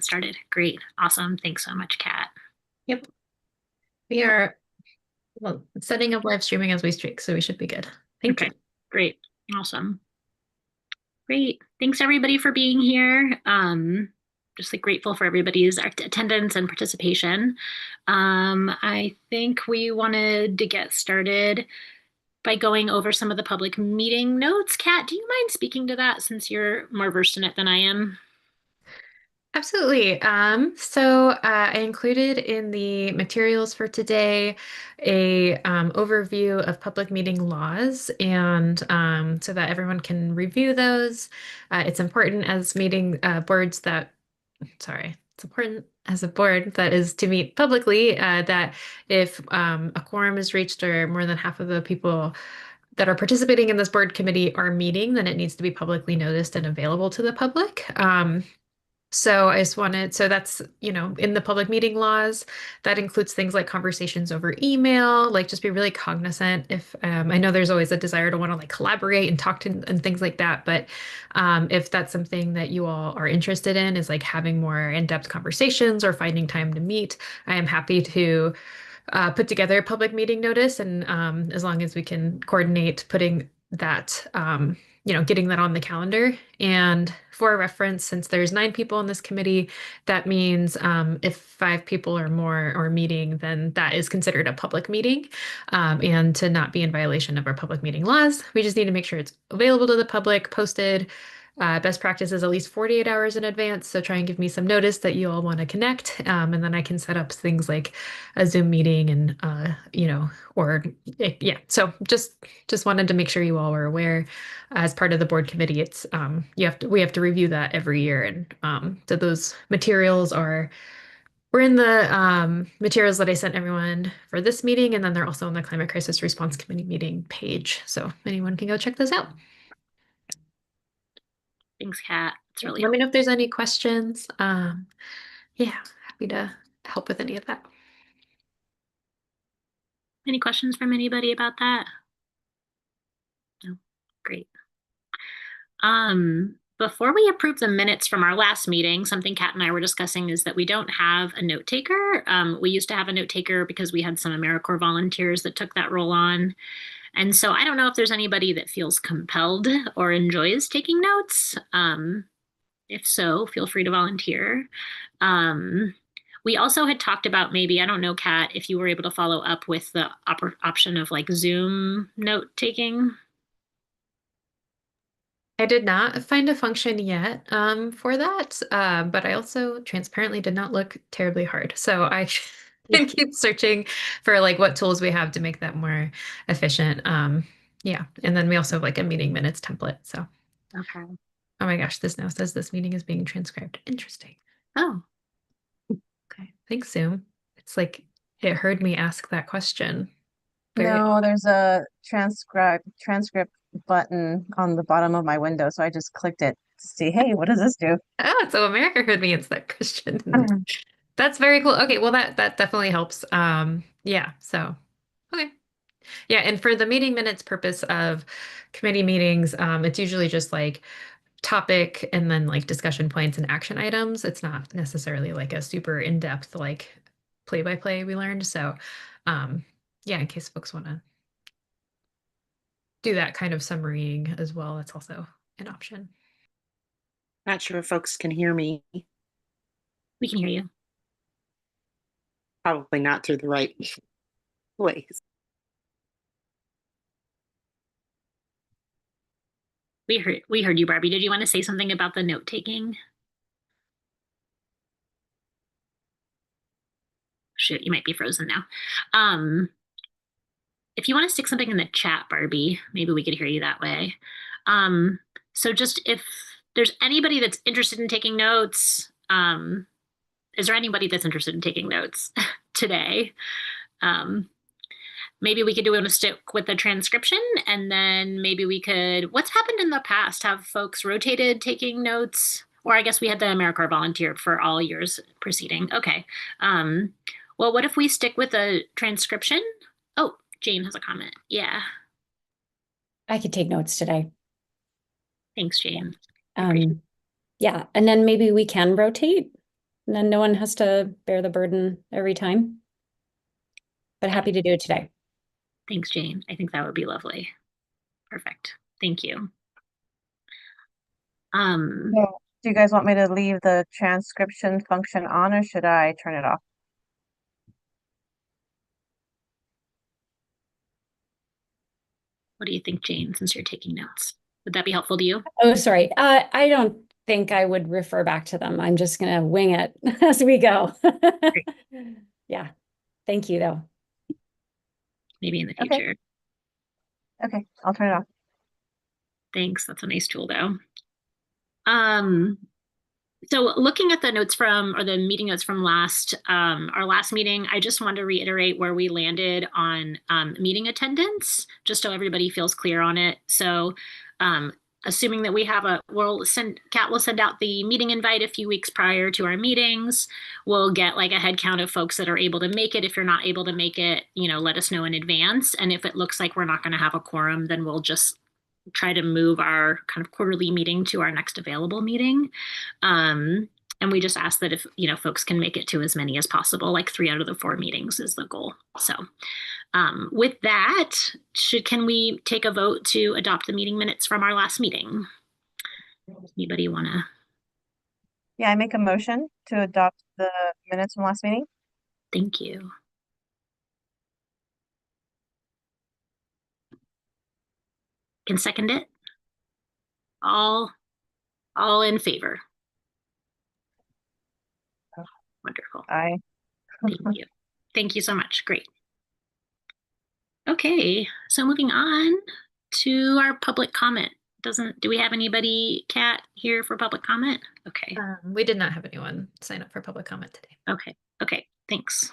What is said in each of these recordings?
get started. Great. Awesome. Thanks so much, Kat. Yep. We are, well, setting up live streaming as we speak, so we should be good. Thank you. Okay. Great. Awesome. Great. Thanks everybody for being here. Just like grateful for everybody's attendance and participation. I think we wanted to get started by going over some of the public meeting notes. Kat, do you mind speaking to that since you're more versed in it than I am? Absolutely. I included in the materials for today a overview of public meeting laws, and so that everyone can review those. It's important as meeting boards that, sorry, it's important as a board that is to meet publicly, that if a quorum is reached or more than half of the people that are participating in this board committee are meeting, then it needs to be publicly noticed and available to the public. So I just wanted, so that's, in the public meeting laws, that includes things like conversations over email, like just be really cognizant if, I know there's always a desire to want to like collaborate and talk to and things like that. But if that's something that you all are interested in, is like having more in-depth conversations or finding time to meet, I am happy to put together a public meeting notice. And as long as we can coordinate putting that, getting that on the calendar. And for reference, since there's 9 people in this committee, that means if 5 people or more are meeting, then that is considered a public meeting. And to not be in violation of our public meeting laws, we just need to make sure it's available to the public, posted. Best practice is at least 48 hours in advance. So try and give me some notice that you all want to connect. And then I can set up things like a Zoom meeting and, or yeah. So just wanted to make sure you all were aware as part of the board committee. It's, we have to review that every year. And so those materials were in the materials that I sent everyone for this meeting. And then they're also on the Climate Crisis Response Committee meeting page. So anyone can go check those out. Thanks, Kat. It's really Let me know helpful. if there's any questions. Yeah, happy to help with any of that. Any questions from anybody about that? No. Great. Before we approve the minutes from our last meeting, something Kat and I were discussing is that we don't have a note taker. We used to have a note taker because we had some AmeriCorps volunteers that took that role on. And so I don't know if there's anybody that feels compelled or enjoys taking notes. If so, feel free to volunteer. Um, we also had talked about maybe, I don't know, Kat, if you were able to follow up with the option of like Zoom note taking. I did not find a function yet for that, but I also transparently did not look terribly hard. So I Yeah. can keep searching for like what tools we have to make that more efficient. Yeah, and then we also have like a meeting minutes template. So, Okay. oh my gosh, this now says this meeting is being transcribed. Interesting. Oh, Okay, thanks, Zoom. It's like it heard me ask that question. Very. No, there's a transcript button on the bottom of my window, so I just clicked it to see, hey, what does this do? Oh, so America heard me answer that question. Mhm. That's very cool. Okay, well that definitely helps. Yeah, so okay. Yeah, and for the meeting minutes purpose of committee meetings, it's usually just like topic and then like discussion points and action items. It's not necessarily like a super in-depth like play-by-play we learned. So yeah, in case folks want to do that kind of summarying as well, that's also an option. Not sure if folks can hear me. we can hear you. Probably not through the right ways. We heard you, Barbie. Did you want to say something about the note taking? Shoot, you might be frozen now. If you want to stick something in the chat, Barbie, maybe we could hear you that way. So just if there's anybody that's interested in taking notes, is there anybody that's interested in taking notes today? Maybe we could do a stick with the transcription, and then maybe we could, what's happened in the past? Have folks rotated taking notes? Or I guess we had the AmeriCorps volunteer for all years preceding. Okay. Well, what if we stick with the transcription? Oh, Jane has a comment. Yeah. I could take notes today. Thanks, Jane. Yeah, and then maybe we can rotate. And then no one has to bear the burden every time. But happy to do it today. Thanks, Jane. I think that would be lovely. Perfect. Thank you. So, do you guys want me to leave the transcription function on or should I turn it off? What do you think, Jane, since you're taking notes? Would that be helpful to you? Oh, sorry. I don't think I would refer back to them. I'm just gonna wing it as we go. Yeah. Thank you, though. Maybe in the Okay. future. Okay, I'll turn it off. Thanks. That's a nice tool, though. So looking at the notes from, or the meeting notes from our last meeting, I just want to reiterate where we landed on meeting attendance, just so everybody feels clear on it. So assuming that Kat will send out the meeting invite a few weeks prior to our meetings. We'll get like a head count of folks that are able to make it. If you're not able to make it, let us know in advance. And if it looks like we're not going to have a quorum, then we'll just try to move our kind of quarterly meeting to our next available meeting. And we just ask that if, folks can make it to as many as possible, like 3 out of the 4 meetings is the goal. So with that, can we take a vote to adopt the meeting minutes from our last meeting? Anybody want to? Yeah, I make a motion to adopt the minutes from last meeting. Thank you. Can second it? All in favor? Wonderful. Aye. Thank you. Thank you so much. Great. Okay, so moving on to our public comment. Do we have anybody, Kat, here for public comment? Okay. We did not have anyone sign up for public comment today. Okay, thanks.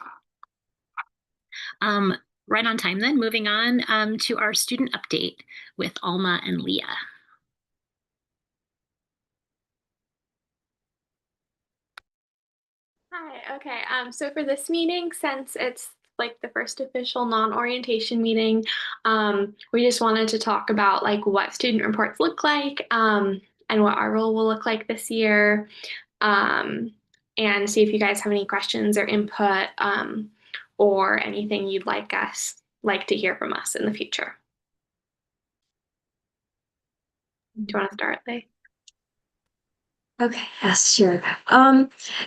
Right on time then, moving on to our student update with Alma and Leah. Hi, okay. So for this meeting, since it's like the first official non-orientation meeting, we just wanted to talk about like what student reports look like, and what our role will look like this year, and see if you guys have any questions or input, or anything you'd like to hear from us in the future. Do you want to start, Leigh? Okay, yes, sure.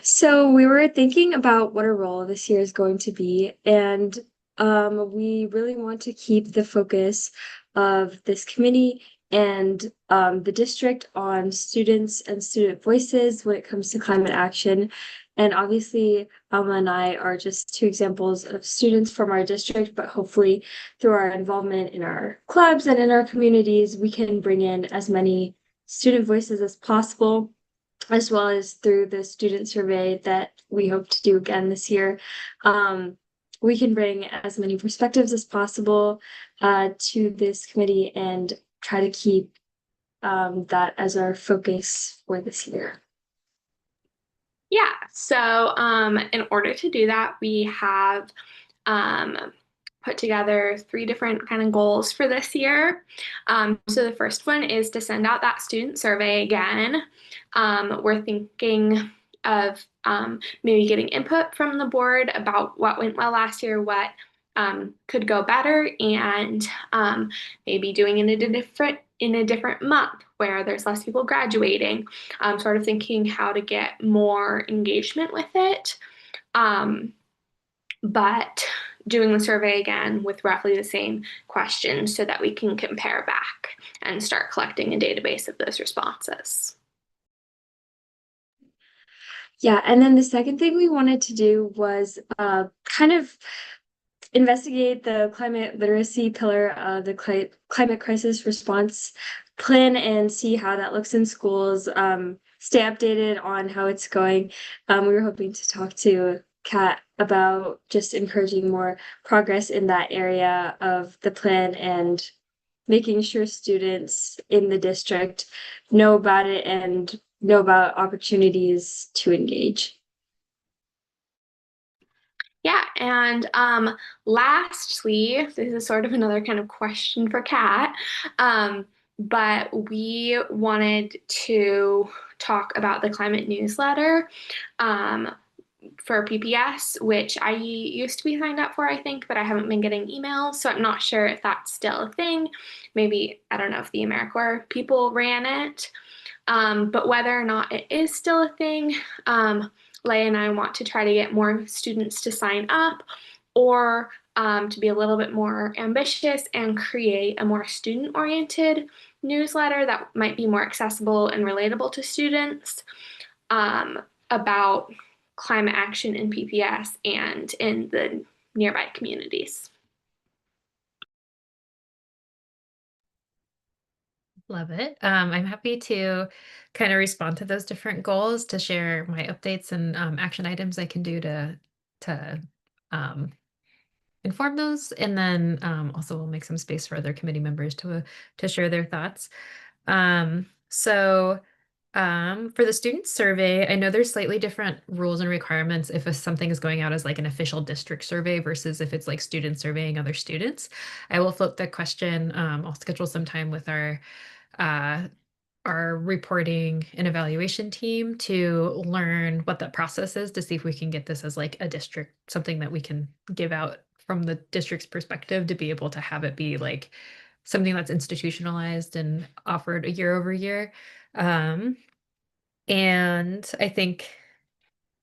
So we were thinking about what our role this year is going to be, and we really want to keep the focus of this committee and the district on students and student voices when it comes to climate action. And obviously, Alma and I are just 2 examples of students from our district, but hopefully through our involvement in our clubs and in our communities, we can bring in as many student voices as possible, as well as through the student survey that we hope to do again this year. We can bring as many perspectives as possible to this committee and try to keep that as our focus for this year. Yeah, so in order to do that, we have put together 3 different kind of goals for this year. So the first one is to send out that student survey again. We're thinking of maybe getting input from the board about what went well last year, what could go better, and maybe doing it in a different month where there's less people graduating. Sort of thinking how to get more engagement with it. But doing the survey again with roughly the same questions so that we can compare back and start collecting a database of those responses. Yeah, and then the second thing we wanted to do was kind of investigate the climate literacy pillar of the climate crisis response plan and see how that looks in schools, stay updated on how it's going. We were hoping to talk to Kat about just encouraging more progress in that area of the plan and making sure students in the district know about it and know about opportunities to engage. Yeah, and lastly, this is sort of another kind of question for Kat. but we wanted to talk about the climate newsletter for PPS, which I used to be signed up for, I think, but I haven't been getting emails, so I'm not sure if that's still a thing. Maybe, I don't know if the AmeriCorps people ran it, but whether or not it is still a thing, Leigh and I want to try to get more students to sign up, or to be a little bit more ambitious and create a more student-oriented newsletter that might be more accessible and relatable to students, about climate action in PPS and in the nearby communities. Love it. I'm happy to kind of respond to those different goals, to share my updates and action items I can do to um, inform those, and then also we'll make some space for other committee members to share their thoughts. So for the student survey, I know there's slightly different rules and requirements if something is going out as like an official district survey versus if it's like students surveying other students. I will float the question. I'll schedule some time with uh, our reporting and evaluation team to learn what that process is, to see if we can get this as like a district, something that we can give out from the district's perspective, to be able to have it be like something that's institutionalized and offered a year over year. And I think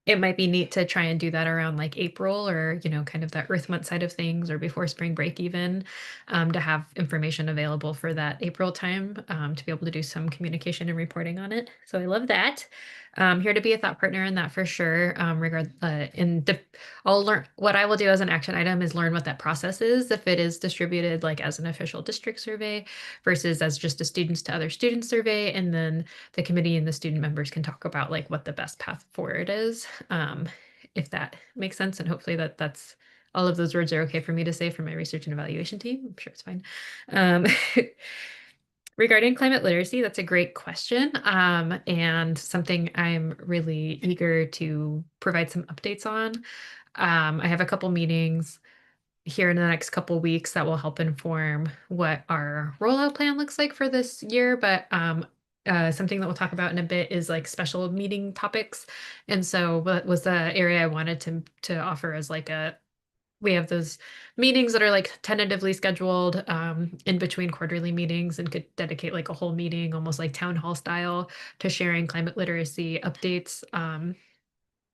it might be neat to try and do that around like April, or, kind of that Earth Month side of things, or before spring break even, to have information available for that April time, to be able to do some communication and reporting on it. So I love that. Here to be a thought partner in that for sure. I'll learn what I will do as an action item is learn what that process is, if it is distributed like as an official district survey versus as just a students to other students survey, and then the committee and the student members can talk about like what the best path forward is, if that makes sense. And hopefully that's all of those words are okay for me to say for my research and evaluation team. I'm sure it's fine. Regarding climate literacy, that's a great question, and something I'm really eager to provide some updates on. I have a couple meetings here in the next couple weeks that will help inform what our rollout plan looks like for this year. But something that we'll talk about in a bit is like special meeting topics. And so what was the area I wanted to offer as like we have those meetings that are like tentatively scheduled in between quarterly meetings, and could dedicate like a whole meeting, almost like town hall style, to sharing climate literacy updates.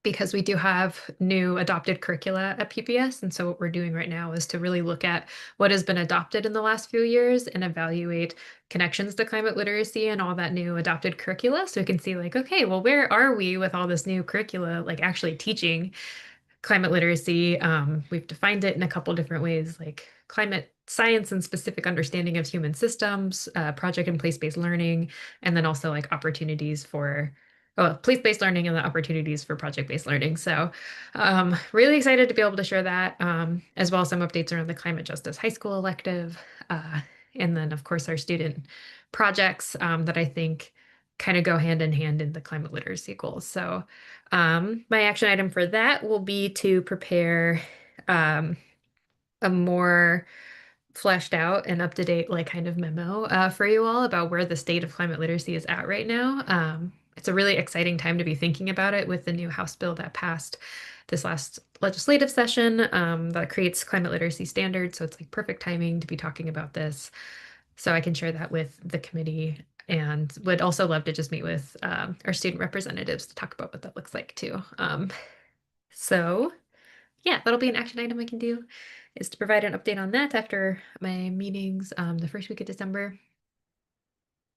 Because we do have new adopted curricula at PPS. And so what we're doing right now is to really look at what has been adopted in the last few years and evaluate connections to climate literacy and all that new adopted curricula. So we can see like, okay, well, where are we with all this new curricula, like actually teaching climate literacy? We've defined it in a couple different ways, like climate science and specific understanding of human systems, project and place-based learning, and then also like opportunities for place-based learning and the opportunities for project-based learning. So really excited to be able to share that, as well as some updates around the climate justice high school elective. And then of course our student projects that I think kind of go hand in hand in the climate literacy goals. So my action item for that will be to prepare a more fleshed out and up to date like kind of memo for you all about where the state of climate literacy is at right now. It's a really exciting time to be thinking about it with the new House bill that passed this last legislative session, that creates climate literacy standards. So it's like perfect timing to be talking about this. So I can share that with the committee, and would also love to just meet with our student representatives to talk about what that looks like too. So yeah, that'll be an action item I can do, is to provide an update on that after my meetings the first week of December.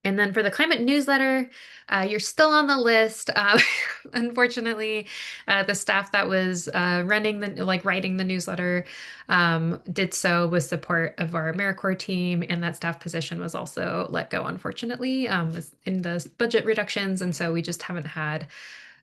And then for the climate newsletter, you're still on the list. Unfortunately, the staff that was writing the newsletter did so with support of our AmeriCorps team, and that staff position was also let go, unfortunately, was in the budget reductions. And so we just haven't had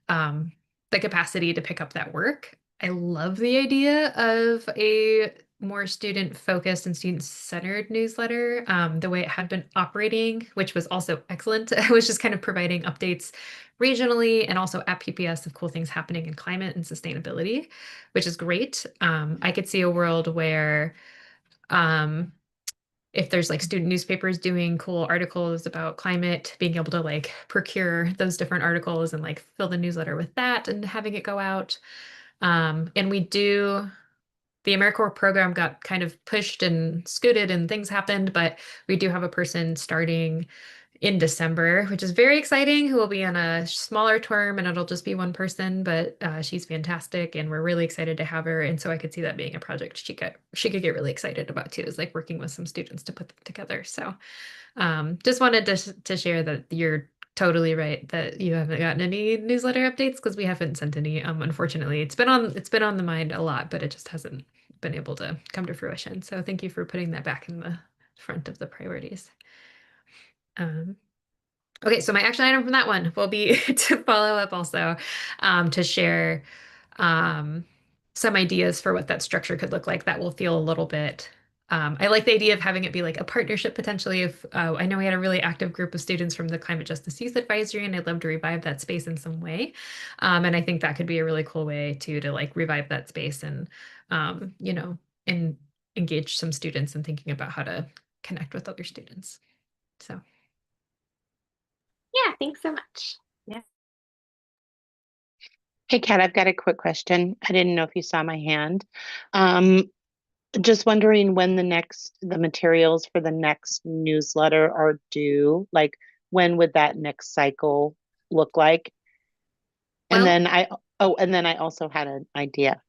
the capacity to pick up that work. I love the idea of a more student-focused and student-centered newsletter. The way it had been operating, which was also excellent, was just kind of providing updates regionally and also at PPS of cool things happening in climate and sustainability, which is great. I could see a world where if there's like student newspapers doing cool articles about climate, being able to like procure those different articles and like fill the newsletter with that and having it go out. And the AmeriCorps program got kind of pushed and scooted and things happened, but we do have a person starting in December, which is very exciting, who will be on a smaller term and it'll just be one person, but she's fantastic and we're really excited to have her. And so I could see that being a project she could get really excited about too, is like working with some students to put them together. So just wanted to share that you're totally right that you haven't gotten any newsletter updates because we haven't sent any. Unfortunately, it's been on the mind a lot, but it just hasn't been able to come to fruition. So thank you for putting that back in the front of the priorities. Okay, so my action item from that one will be to follow up also to share some ideas for what that structure could look like that will feel a little bit. I like the idea of having it be like a partnership potentially. If I know we had a really active group of students from the Climate Justice Youth Advisory, and I'd love to revive that space in some way. And I think that could be a really cool way to like revive that space and and engage some students in thinking about how to connect with other students. So. Yeah, thanks so much. Hey, Kat, I've got a quick question. I didn't know if you saw my hand. Just wondering when the materials for the next newsletter are due. Like, when would that next cycle look like? And Well, then I also had an idea.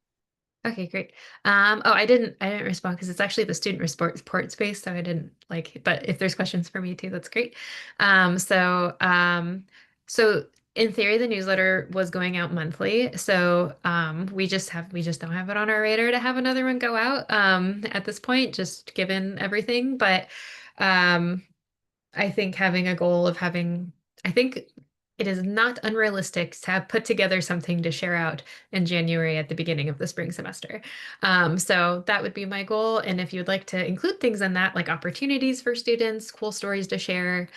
okay, great. I didn't respond because it's actually the student report space, so I didn't like, but if there's questions for me too, that's great. So in theory, the newsletter was going out monthly. So we just don't have it on our radar to have another one go out at this point, just given everything. But um I think having a goal of I think it is not unrealistic to have put together something to share out in January at the beginning of the spring semester. So that would be my goal. And if you'd like to include things in that, like opportunities for students, cool stories to share,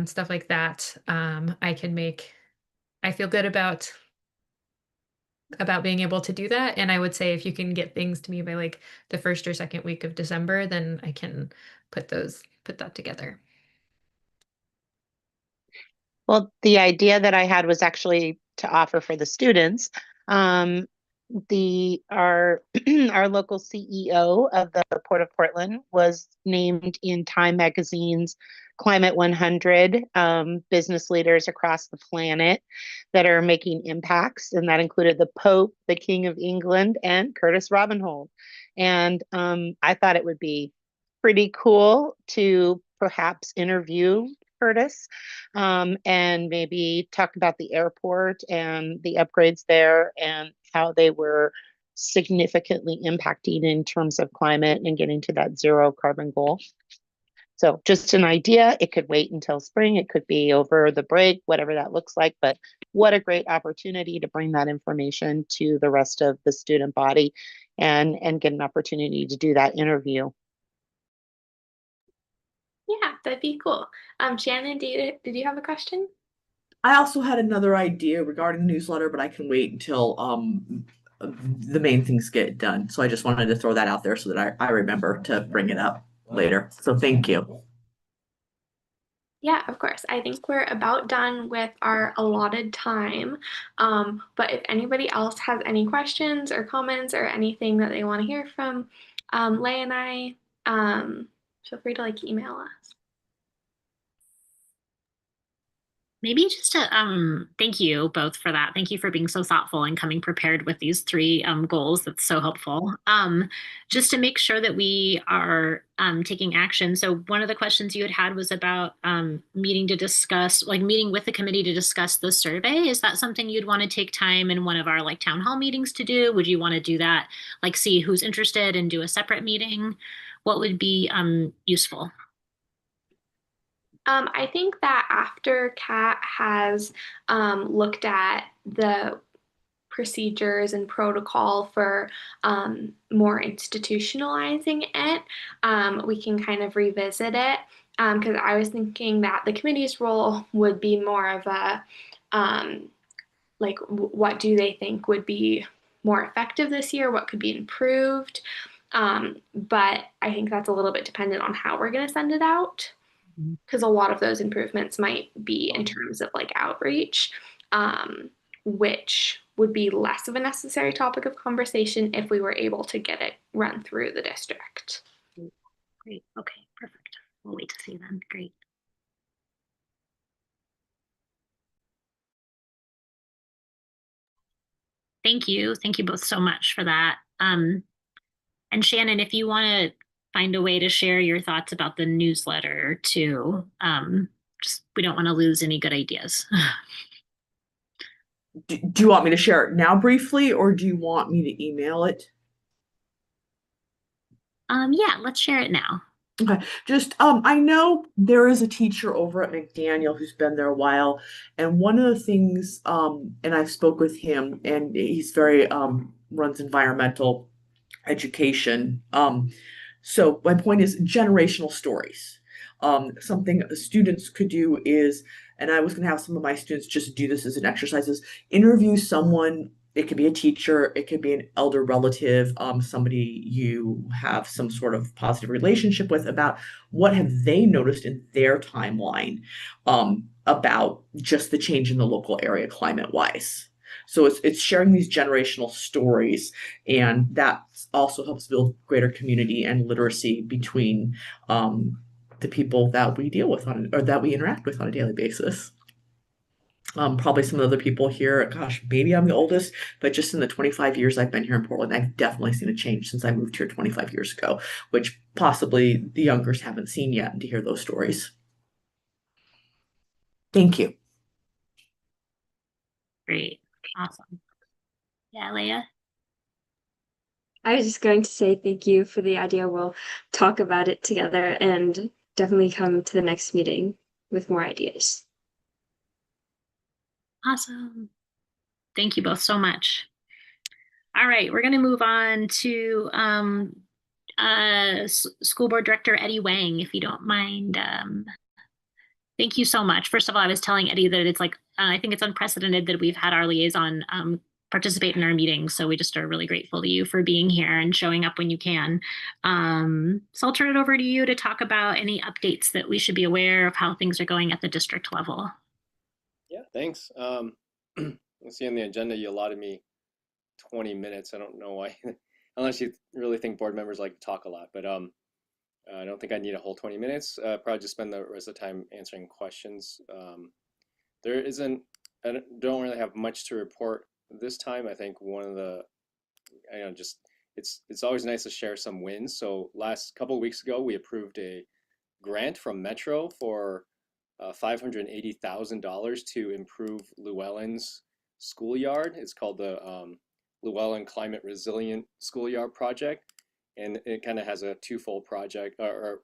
stuff like that, I feel good about being able to do that. And I would say if you can get things to me by like the first or second week of December, then I can put that together. Well, the idea that I had was actually to offer for the students. Our our local CEO of the Port of Portland was named in Time Magazine's Climate 100 business leaders across the planet that are making impacts, and that included the Pope, the King of England, and Curtis Robinhold. And I thought it would be pretty cool to perhaps interview Curtis and maybe talk about the airport and the upgrades there and how they were significantly impacting in terms of climate and getting to that zero carbon goal. So just an idea. It could wait until spring. It could be over the break, whatever that looks like. But what a great opportunity to bring that information to the rest of the student body and get an opportunity to do that interview. Yeah, that'd be cool. Shannon, did you have a question? I also had another idea regarding the newsletter, but I can wait until the main things get done. So I just wanted to throw that out there so that I remember to bring it up later. So thank you. Yeah, of course. I think we're about done with our allotted time. But if anybody else has any questions or comments or anything that they want to hear from Lay and I, feel free to like email us. Maybe just to thank you both for that. Thank you for being so thoughtful and coming prepared with these three goals. That's so helpful. Just to make sure that we are taking action. So one of the questions you had was about meeting with the committee to discuss the survey. Is that something you'd want to take time in one of our like town hall meetings to do? Would you want to do that, like see who's interested and do a separate meeting? What would be useful? I think that after Kat has looked at the procedures and protocol for more institutionalizing it, we can kind of revisit it. Because I was thinking that the committee's role would be more of a what do they think would be more effective this year? What could be improved? But I think that's a little bit dependent on how we're going to send it out, because a lot of those improvements might be in terms of like outreach, which would be less of a necessary topic of conversation if we were able to get it run through the district. Great. Okay, perfect. We'll wait to see then. Great. Thank you. Thank you both so much for that. And Shannon, if you want to find a way to share your thoughts about the newsletter too, just we don't want to lose any good ideas. Do you want me to share it now briefly, or do you want me to email it? Yeah, let's share it now. Okay, just I know there is a teacher over at McDaniel who's been there a while, and one of the things and I spoke with him, and he's very runs environmental education. So my point is generational stories. Something the students could do is, and I was going to have some of my students just do this as an exercise, is interview someone. It could be a teacher, it could be an elder relative, somebody you have some sort of positive relationship with, about what have they noticed in their timeline about just the change in the local area climate wise. So it's sharing these generational stories, and that also helps build greater community and literacy between the people that we deal with or that we interact with on a daily basis. Probably some other people here, gosh, maybe I'm the oldest, but just in the 25 years I've been here in Portland, I've definitely seen a change since I moved here 25 years ago, which possibly the youngers haven't seen yet, and to hear those stories. Thank you. Great. Awesome. Yeah, Leah? I was just going to say thank you for the idea. We'll talk about it together and definitely come to the next meeting with more ideas. Awesome. Thank you both so much. All right, we're going to move on to School Board Director Eddie Wang, if you don't mind. Thank you so much. First of all, I was telling Eddie that it's like, I think it's unprecedented that we've had our liaison participate in our meetings. So we just are really grateful to you for being here and showing up when you can. So I'll turn it over to you to talk about any updates that we should be aware of how things are going at the district level. Yeah, thanks. Let's see on the agenda, you allotted me 20 minutes. I don't know why, unless you really think board members like to talk a lot, but I don't think I need a whole 20 minutes. Probably just spend the rest of the time answering questions. There isn't, I don't really have much to report this time. I think one of the, I know, just it's always nice to share some wins. So last couple of weeks ago, we approved a grant from Metro for $580,000 to improve Llewellyn's schoolyard. It's called the Llewellyn Climate Resilient Schoolyard Project, and it kind of has a twofold project or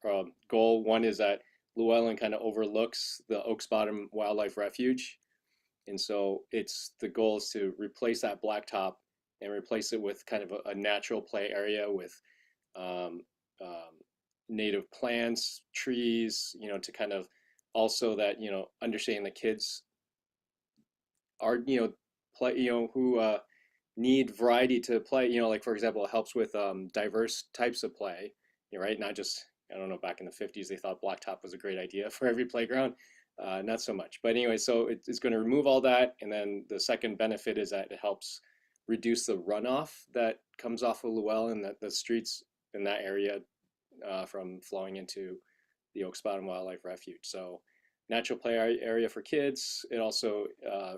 goal. One is that Llewellyn kind of overlooks the Oaks Bottom Wildlife Refuge, and so the goal is to replace that blacktop and replace it with kind of a natural play area with native plants, trees, to kind of also that, understanding the kids are, play, who need variety to play, like for example, it helps with diverse types of play, right? Not just, I don't know, back in the 50s, they thought blacktop was a great idea for every playground. Not so much. But anyway, so it's going to remove all that. And then the second benefit is that it helps reduce the runoff that comes off of Llewellyn, that the streets in that area from flowing into the Oaks Bottom Wildlife Refuge. So natural play area for kids. It also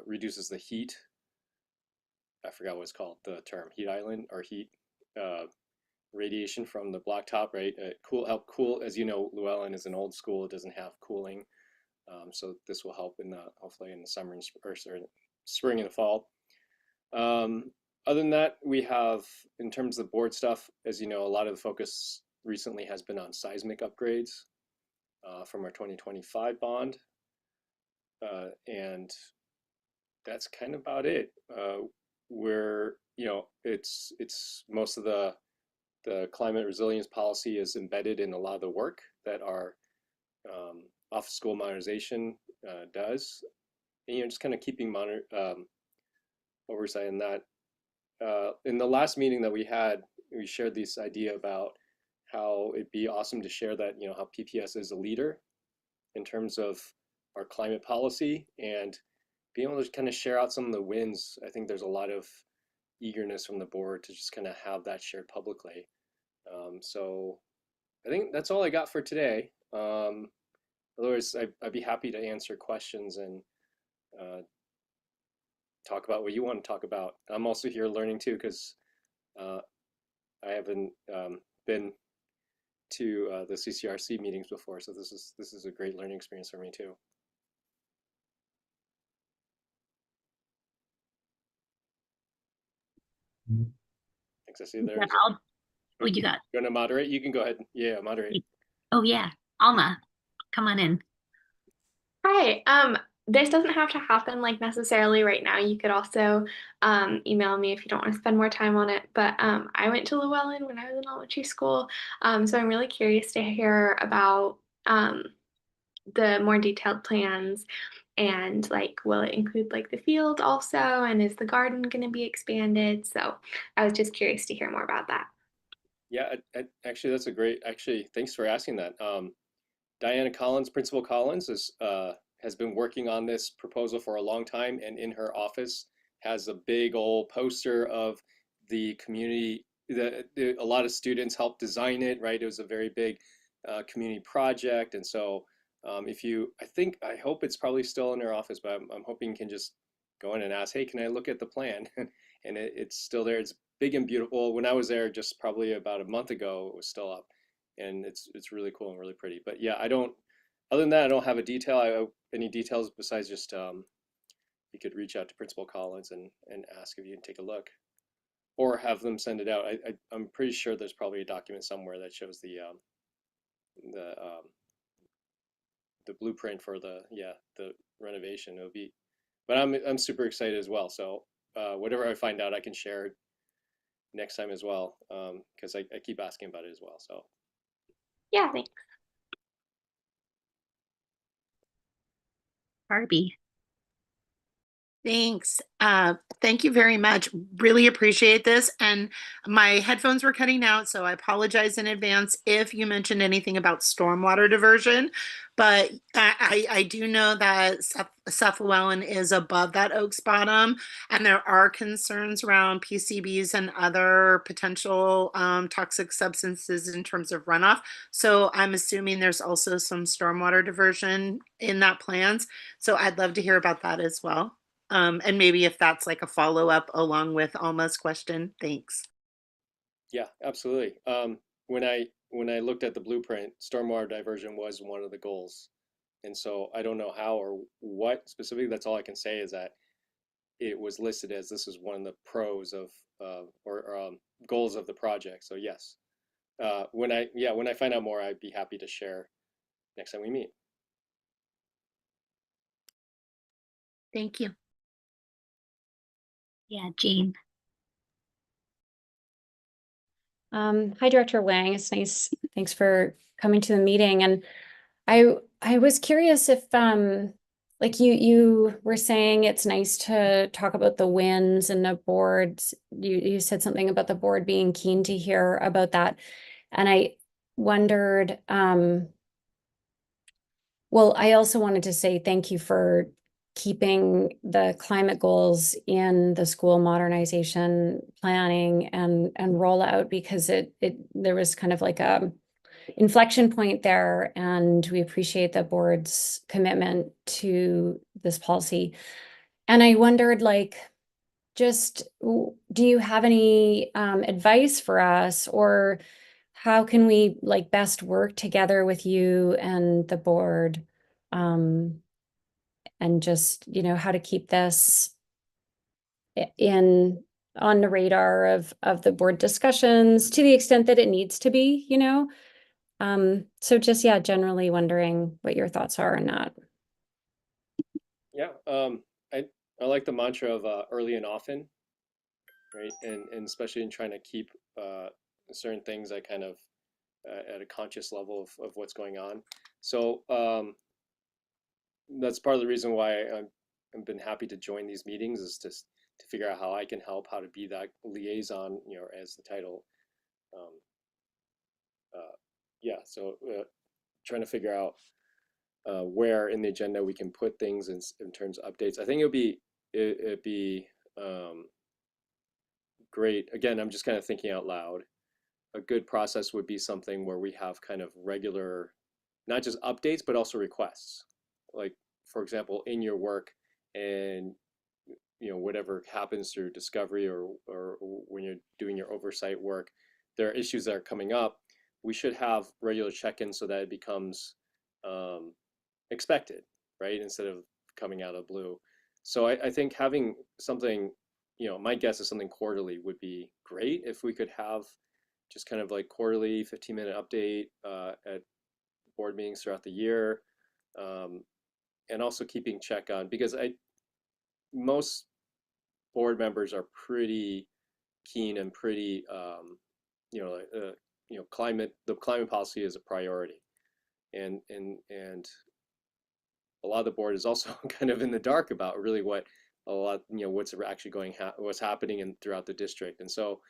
reduces the heat. I forgot what it's called, the term, heat island or heat radiation from the blacktop, right? Help cool, as you know, Llewellyn is an old school. It doesn't have cooling. So this will help in hopefully in the summer and spring and the fall. Other than that, we have, in terms of the board stuff, as you know, a lot of the focus recently has been on seismic upgrades from our 2025 bond. And that's kind of about it. Where, it's most of the climate resilience policy is embedded in a lot of the work that our Office of School Modernization does. And, just kind of keeping oversight in that. In the last meeting that we had, we shared this idea about how it'd be awesome to share that, you know, how PPS is a leader in terms of our climate policy and being able to kind of share out some of the wins. I think there's a lot of eagerness from the board to just kind of have that shared publicly. So I think that's all I got for today. Otherwise, I'd be happy to answer questions and talk about what you want to talk about. I'm also here learning too, because I haven't been to the CCRC meetings before, so this is a great learning experience for me too. Thanks. I see Yeah, there's. what you got? You want to moderate? You can go ahead. Yeah, moderate. Oh yeah, Alma, come on in. Hi. This doesn't have to happen like necessarily right now. You could also email me if you don't want to spend more time on it. But I went to Llewellyn when I was in elementary school. So I'm really curious to hear about the more detailed plans and like will it include like the field also? And is the garden going to be expanded? So I was just curious to hear more about that. Yeah, actually, that's a great. Actually, thanks for asking that. Diana Collins, Principal Collins, has been working on this proposal for a long time, and in her office has a big old poster of the community. A lot of students helped design it, right? It was a very big community project, and so I hope it's probably still in her office, but I'm hoping you can just go in and ask, hey, can I look at the plan? And it's still there. It's big and beautiful. When I was there just probably about a month ago, it was still up, and it's really cool and really pretty. But yeah, other than that, I don't have any details besides just you could reach out to Principal Collins and ask if you can take a look, or have them send it out. I'm pretty sure there's probably a document somewhere that shows the um, the blueprint for the renovation. It'll be, but I'm super excited as well. So whatever I find out, I can share next time as well, because I keep asking about it as well. So Yeah, thanks. Barbie. Thanks. Thank you very much. Really appreciate this. And my headphones were cutting out, so I apologize in advance if you mentioned anything about stormwater diversion. But I do know that South Llewellyn is above that Oaks Bottom, and there are concerns around PCBs and other potential toxic substances in terms of runoff. So I'm assuming there's also some stormwater diversion in that plans. So I'd love to hear about that as well. And maybe if that's like a follow-up along with Alma's question. Thanks. yeah, absolutely. When I looked at the blueprint, stormwater diversion was one of the goals, and so I don't know how or what specifically. That's all I can say is that it was listed as this is one of the pros of goals of the project. So yes, when I find out more, I'd be happy to share next time we meet. Thank you. Yeah, Jean. Hi, Director Wang. It's nice. Thanks for coming to the meeting. And I was curious if like you were saying it's nice to talk about the wins and the boards. You said something about the board being keen to hear about that. And I wondered, well, I also wanted to say thank you for keeping the climate goals in the school modernization planning and rollout, because there was kind of like a inflection point there, and we appreciate the board's commitment to this policy. And I wondered, like, just do you have any advice for us, or how can we like best work together with you and the board, and just, how to keep this on the radar of the board discussions to the extent that it needs to be, so just, yeah, generally wondering what your thoughts are on that. Yeah, I like the mantra of early and often, right? And especially in trying to keep certain things I kind of at a conscious level of what's going on. So that's part of the reason why I've been happy to join these meetings, is to figure out how I can help, how to be that liaison, as the title Yeah, so trying to figure out where in the agenda we can put things in terms of updates. I think it'd be great. Again, I'm just kind of thinking out loud. A good process would be something where we have kind of regular, not just updates, but also requests. Like, for example, in your work and whatever happens through discovery or when you're doing your oversight work, there are issues that are coming up. We should have regular check-ins so that it becomes expected, right? Instead of coming out of the blue. So I think having something, my guess is something quarterly would be great if we could have just kind of like quarterly 15-minute update at board meetings throughout the year, and also keeping check on, because most board members are pretty keen and pretty the climate policy is a priority, and a lot of the board is also kind of in the dark about really what's actually what's happening throughout the district. And so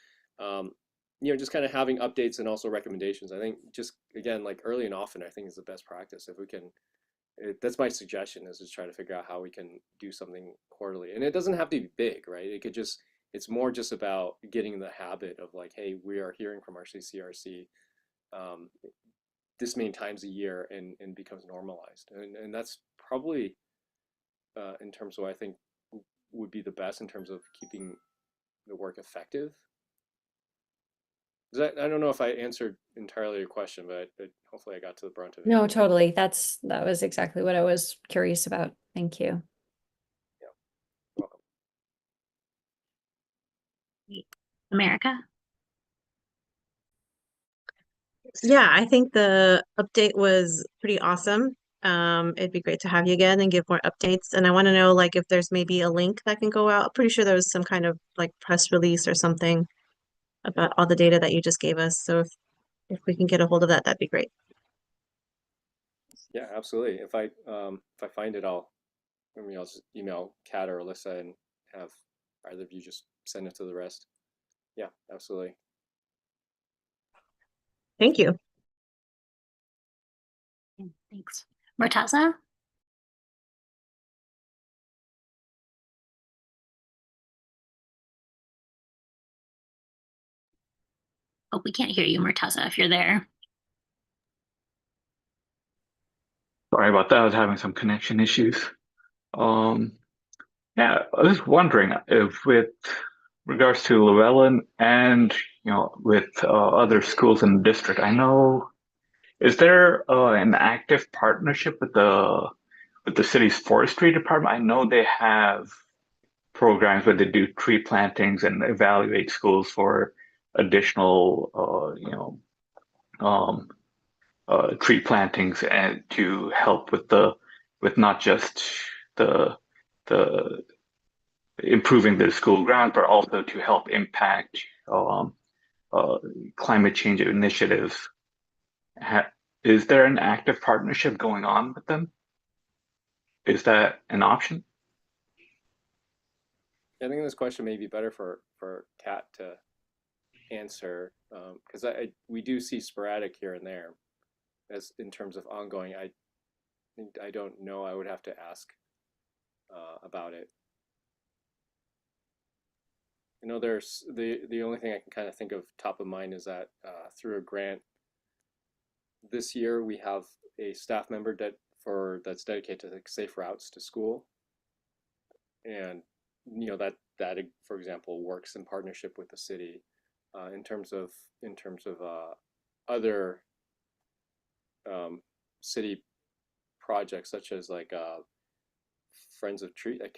just kind of having updates and also recommendations, I think, just again, like early and often, I think is the best practice. If we can, that's my suggestion, is to try to figure out how we can do something quarterly. And it doesn't have to be big, right? It's more just about getting the habit of like, hey, we are hearing from our CCRC this many times a year, and becomes normalized. And that's probably in terms of what I think would be the best in terms of keeping the work effective. I don't know if I answered entirely your question, but hopefully I got to the brunt of it. No, totally. That was exactly what I was curious about. Thank you. Yeah, welcome. America? Yeah, I think the update was pretty awesome. It'd be great to have you again and give more updates. And I want to know, like, if there's maybe a link that can go out. Pretty sure there was some kind of like press release or something about all the data that you just gave us. So if we can get a hold of that, that'd be great. Yeah, absolutely. If I find it, I'll just email Kat or Alyssa and have either of you just send it to the rest. Yeah, absolutely. Thank you. Thanks. Murtaza? Oh, we can't hear you, Murtaza, if you're there. Sorry about that. I was having some connection issues. Yeah, I was wondering if, with regards to Llewellyn and with other schools in the district, I know, is there an active partnership with the city's forestry department? I know they have programs where they do tree plantings and evaluate schools for additional tree plantings, and to help with not just the improving the school grounds, but also to help impact climate change initiatives. Is there an active partnership going on with them? Is that an option? I think this question may be better for Kat to answer, because we do see sporadic here and there. As in terms of ongoing, I don't know. I would have to ask about it. There's the only thing I can kind of think of top of mind is that through a grant this year we have a staff member that's dedicated to like safe routes to school, and that for example works in partnership with the city. In terms of other city projects such as like Friends of Tree. I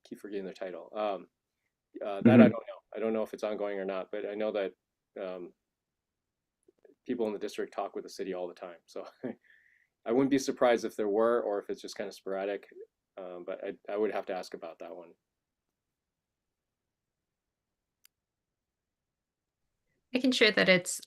keep forgetting their title. That I don't know. I don't know if it's ongoing or not, but I know that people in the district talk with the city all the time. So I wouldn't be surprised if there were, or if it's just kind of sporadic. But I would have to ask about that one. I can share that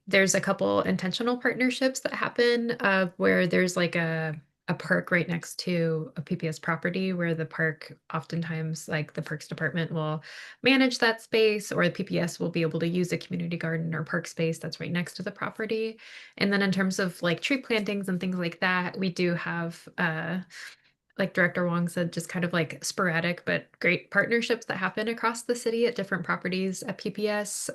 there's a couple intentional partnerships that happen where there's like a a park right next to a PPS property where the park oftentimes, like the Parks Department will manage that space, or the PPS will be able to use a community garden or park space that's right next to the property. And then in terms of like tree plantings and things like that, we do have like Director Wong said, just kind of like sporadic but great partnerships that happen across the city at different properties at PPS.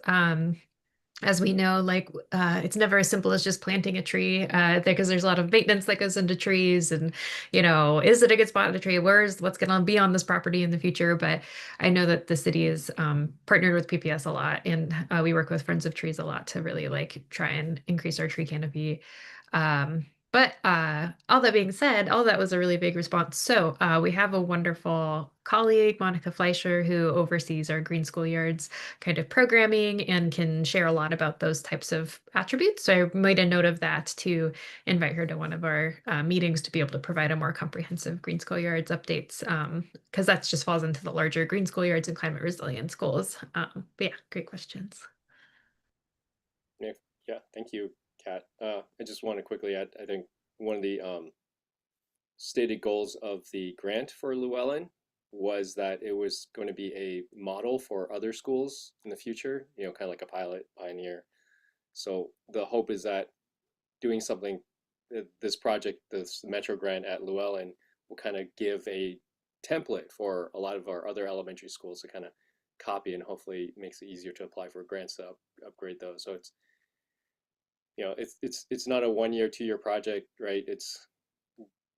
As we know, like it's never as simple as just planting a tree because there's a lot of maintenance that goes into trees, and is it a good spot in a tree? What's going to be on this property in the future? But I know that the city is partnered with PPS a lot, and we work with Friends of Trees a lot to really like try and increase our tree canopy. But all that being said, all that was a really big response. So we have a wonderful colleague, Monica Fleischer, who oversees our green schoolyards kind of programming and can share a lot about those types of attributes. So I made a note of that to invite her to one of our meetings to be able to provide a more comprehensive green schoolyards updates, because that just falls into the larger green schoolyards and climate resilient schools. But yeah, great questions. Yeah, thank you, Kat. I just want to quickly add, I think one of the stated goals of the grant for Llewellyn was that it was going to be a model for other schools in the future, kind of like a pilot, pioneer. So the hope is that doing something, this project, this Metro grant at Llewellyn, will kind of give a template for a lot of our other elementary schools to kind of copy, and hopefully makes it easier to apply for grants to upgrade those. So it's not a 1 year, 2 year project, right? It's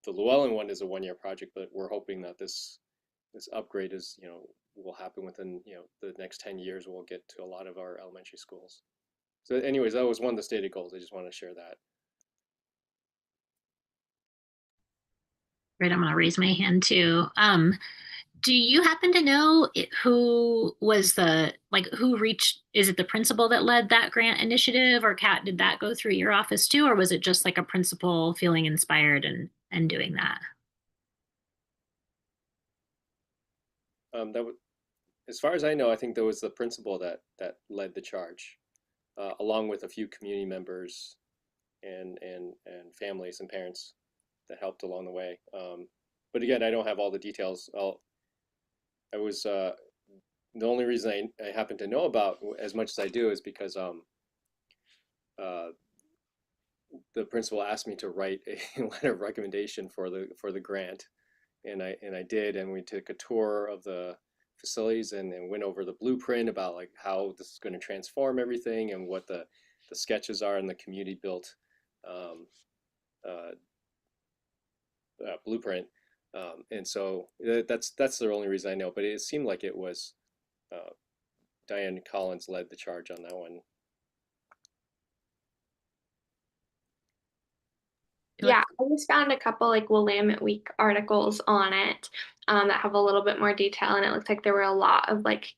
the Llewellyn one is a 1 year project, but we're hoping that this upgrade is, will happen within, the next 10 years. We'll get to a lot of our elementary schools. So anyways, that was one of the stated goals. I just want to share that. Great, I'm going to raise my hand too. Do you happen to know who was who reached, is it the principal that led that grant initiative, or Kat, did that go through your office too? Or was it just like a principal feeling inspired and doing that? As far as I know, I think there was the principal that led the charge, along with a few community members and families and parents that helped along the way. But again, I don't have all the details. I was the only reason I happen to know about as much as I do is because the principal asked me to write a letter of recommendation for the grant, and I did, and we took a tour of the facilities and went over the blueprint about like how this is going to transform everything and what the sketches are in the community built blueprint. And so that's the only reason I know, but it seemed like it was Diane Collins led the charge on that one. Yeah, I just found a couple like Willamette Week articles on it that have a little bit more detail, and it looks like there were a lot of like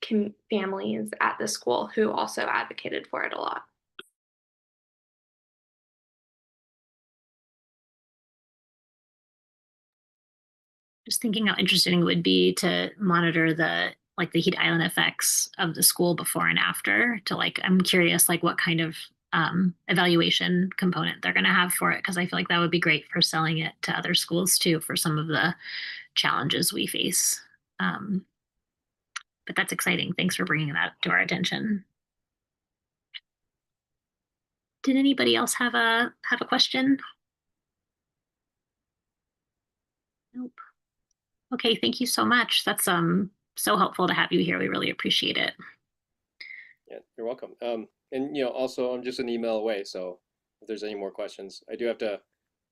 families at the school who also advocated for it a lot. Just thinking how interesting it would be to monitor the heat island effects of the school before and after. I'm curious what kind of evaluation component they're going to have for it, because I feel like that would be great for selling it to other schools too for some of the challenges we face. But that's exciting. Thanks for bringing that to our attention. Did anybody else have a question? Nope. Okay, thank you so much. That's so helpful to have you here. We really appreciate it. Yeah, you're welcome. And also I'm just an email away, so if there's any more questions, I do have to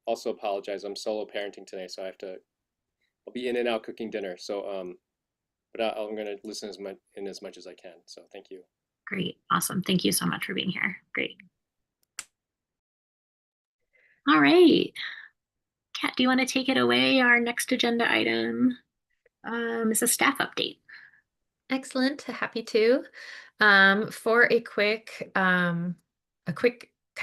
also apologize. I'm solo parenting today, so I'll be in and out cooking dinner. So but I'm going to listen as much as I can. So thank you. Great, awesome. Thank you so much for being here. Great. All right. Kat, do you want to take it away? Our next agenda item is a staff update. Excellent, happy to. For a quick kind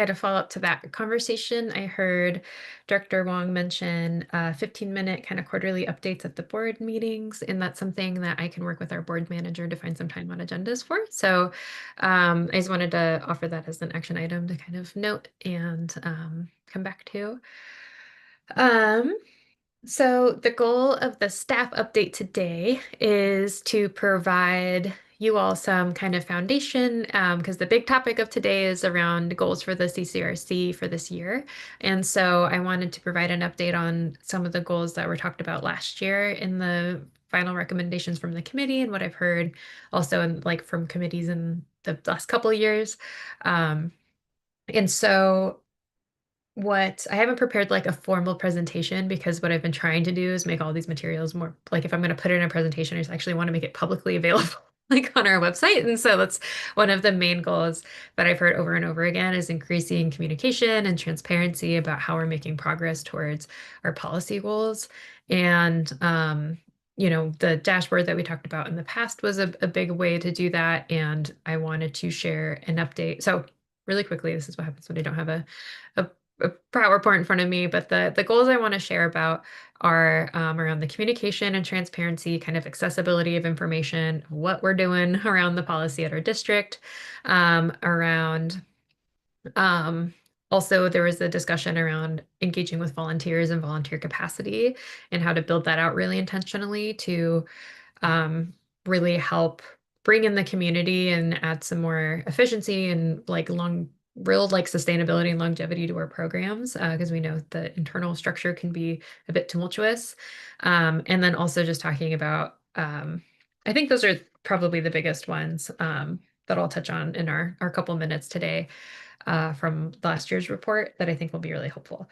of follow up to that conversation, I heard Director Wong mention 15-minute kind of quarterly updates at the board meetings, and that's something that I can work with our board manager to find some time on agendas for. So I just wanted to offer that as an action item to kind of note and come back to. Um, so the goal of the staff update today is to provide you all some kind of foundation, because the big topic of today is around goals for the CCRC for this year. And so I wanted to provide an update on some of the goals that were talked about last year in the final recommendations from the committee and what I've heard also in like from committees in the last couple of years. Um, and so what I haven't prepared like a formal presentation because what I've been trying to do is make all these materials more like if I'm going to put it in a presentation, I just actually want to make it publicly available like on our website. And so that's one of the main goals that I've heard over and over again is increasing communication and transparency about how we're making progress towards our policy goals. And the dashboard that we talked about in the past was a big way to do that. And I wanted to share an update. So really quickly, this is what happens when I don't have a a PowerPoint in front of me, but the goals I want to share about are around the communication and transparency, kind of accessibility of information, what we're doing around the policy at our district, around also there was a discussion around engaging with volunteers and volunteer capacity and how to build that out really intentionally to really help bring in the community and add some more efficiency and like real like sustainability and longevity to our programs because we know the internal structure can be a bit tumultuous. And then also just talking about, I think those are probably the biggest ones that I'll touch on in our couple minutes today from last year's report that I think will be really helpful.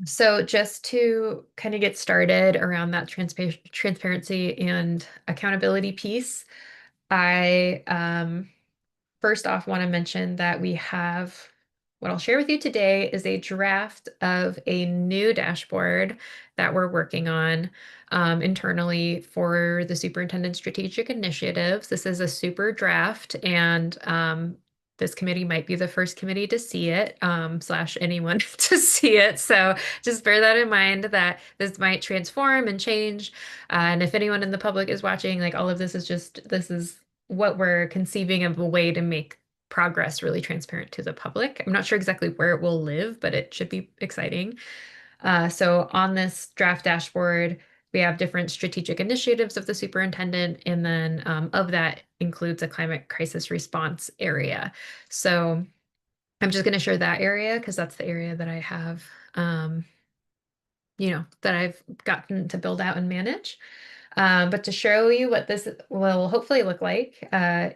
So just to kind of get started around that transparency and accountability piece, I first off want to mention that we have what I'll share with you today is a draft of a new dashboard that we're working on internally for the superintendent's strategic initiatives. This is a super draft, and this committee might be the first committee to see it, slash anyone to see it. So just bear that in mind that this might transform and change. And if anyone in the public is watching, like all of this is what we're conceiving of a way to make progress really transparent to the public. I'm not sure exactly where it will live, but it should be exciting. So on this draft dashboard, we have different strategic initiatives of the superintendent, and then of that includes a climate crisis response area. So I'm just going to share that area because that's the area that I have, that I've gotten to build out and manage. But to show you what this will hopefully look like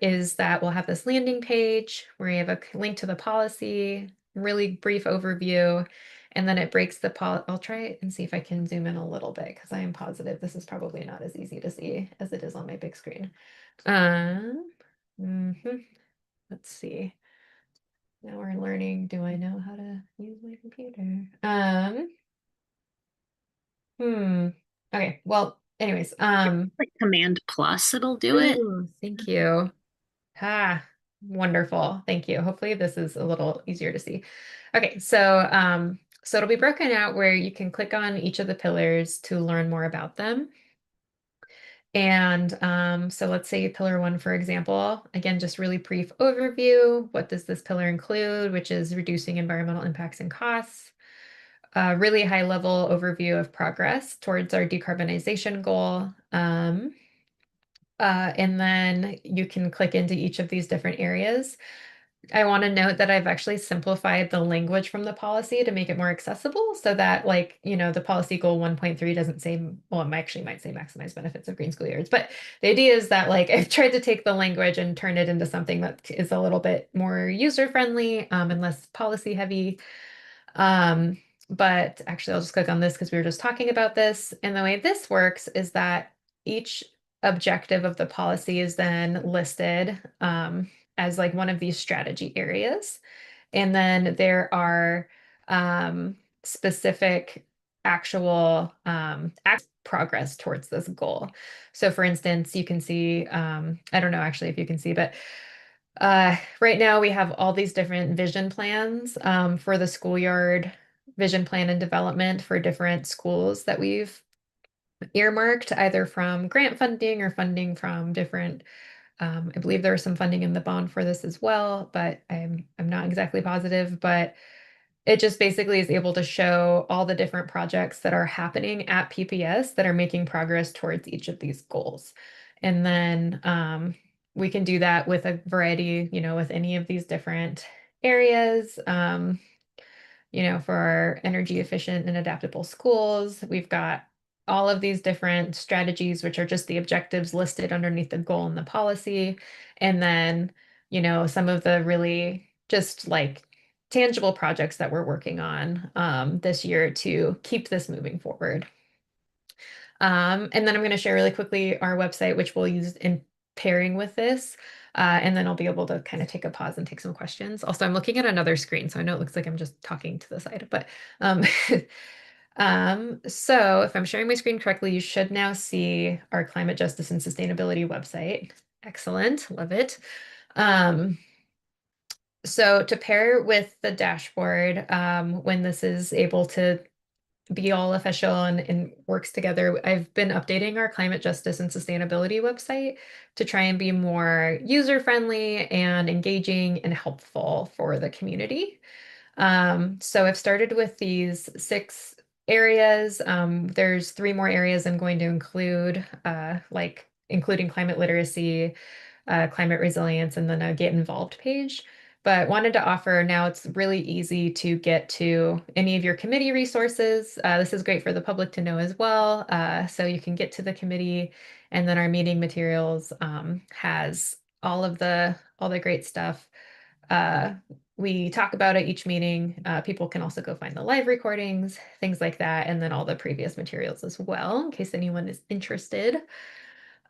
is that we'll have this landing page where you have a link to the policy, really brief overview, and then it breaks the I'll try and see if I can zoom in a little bit because I am positive this is probably not as easy to see as it is on my big screen. Mhm. Let's see. Now we're learning, do I know how to use my computer? Okay, well, anyways, Like Command Plus, it'll do it. ooh, thank you. Ah, wonderful. Thank you. Hopefully this is a little easier to see. Okay, so it'll be broken out where you can click on each of the pillars to learn more about them. And so let's say pillar one, for example, again, just really brief overview. What does this pillar include? Which is reducing environmental impacts and costs. A really high level overview of progress towards our decarbonization goal. And then you can click into each of these different areas. I want to note that I've actually simplified the language from the policy to make it more accessible so that the policy goal 1.3 doesn't say, well, it actually might say maximize benefits of green school yards. But the idea is that I've tried to take the language and turn it into something that is a little bit more user friendly and less policy heavy. But actually I'll just click on this because we were just talking about this. And the way this works is that each objective of the policy is then listed as one of these strategy areas. And then there are specific actual progress towards this goal. So for instance, you can see, I don't know actually if you can see, but right now we have all these different vision plans for the schoolyard vision plan and development for different schools that we've earmarked either from grant funding or funding from different I believe there was some funding in the bond for this as well, but I'm not exactly positive. But it just basically is able to show all the different projects that are happening at PPS that are making progress towards each of these goals. And then we can do that with a variety, with any of these different areas. For our energy efficient and adaptable schools, we've got all of these different strategies, which are just the objectives listed underneath the goal and the policy. And then, some of the really just like tangible projects that we're working on this year to keep this moving forward. And then I'm going to share really quickly our website, which we'll use in pairing with this. And then I'll be able to kind of take a pause and take some questions. Also, I'm looking at another screen, so I know it looks like I'm just talking to the side, but so if I'm sharing my screen correctly, you should now see our climate justice and sustainability website. Excellent, love it. So to pair with the dashboard, when this is able to be all official and works together, I've been updating our climate justice and sustainability website to try and be more user-friendly and engaging and helpful for the community. So I've started with these 6 areas. There's 3 more areas I'm going to include, like including climate literacy, climate resilience, and then a get involved page. But wanted to offer, now it's really easy to get to any of your committee resources. This is great for the public to know as well. So you can get to the committee, and then our meeting materials has all the great stuff we talk about at each meeting. People can also go find the live recordings, things like that, and then all the previous materials as well, in case anyone is interested.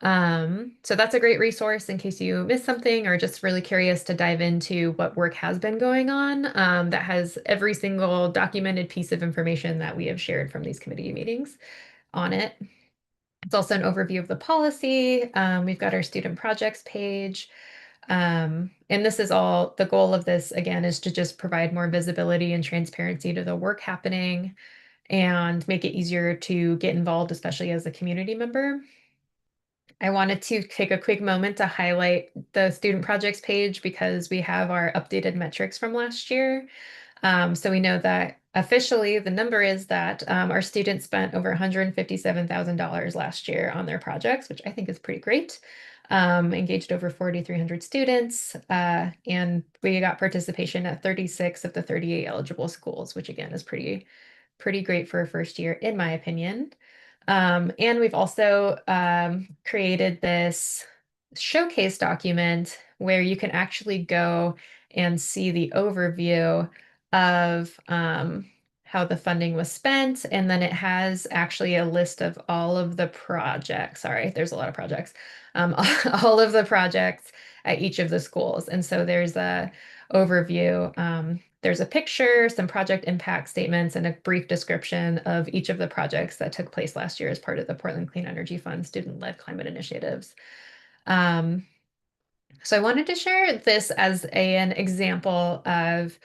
So that's a great resource in case you missed something or just really curious to dive into what work has been going on. That has every single documented piece of information that we have shared from these committee meetings on it. It's also an overview of the policy. We've got our student projects page. And this is all, the goal of this, again, is to just provide more visibility and transparency to the work happening and make it easier to get involved, especially as a community member. I wanted to take a quick moment to highlight the student projects page because we have our updated metrics from last year. So we know that officially the number is that our students spent over $157,000 last year on their projects, which I think is pretty great. Engaged over 4,300 students, and we got participation at 36 of the 38 eligible schools, which again is pretty great for a first year, in my opinion. And we've also created this showcase document where you can actually go and see the overview of how the funding was spent. And then it has actually a list of all of the projects. Sorry, there's a lot of projects. All of the projects at each of the schools. And so there's a overview. There's a picture, some project impact statements, and a brief description of each of the projects that took place last year as part of the Portland Clean Energy Fund student-led climate initiatives. So I wanted to share this as an example of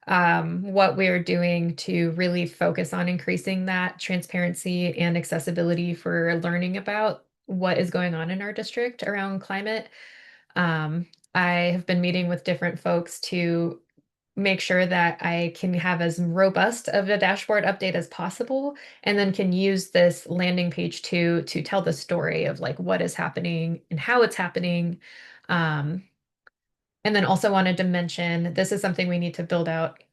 what we're doing to really focus on increasing that transparency and accessibility for learning about what is going on in our district around climate. I have been meeting with different folks to make sure that I can have as robust of a dashboard update as possible, and then can use this landing page to tell the story of like what is happening and how it's happening. And then also wanted to mention, this is something we need to build out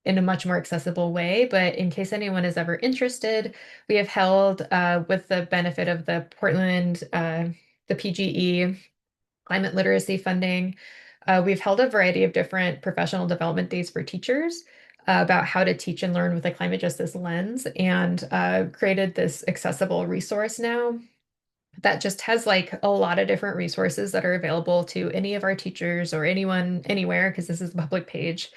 in a much more accessible way, but in case anyone is ever interested, we have held with the benefit of the Portland, the PGE climate literacy funding, we've held a variety of different professional development days for teachers about how to teach and learn with a climate justice lens, and created this accessible resource now that just has like a lot of different resources that are available to any of our teachers or anyone anywhere, because this is a public page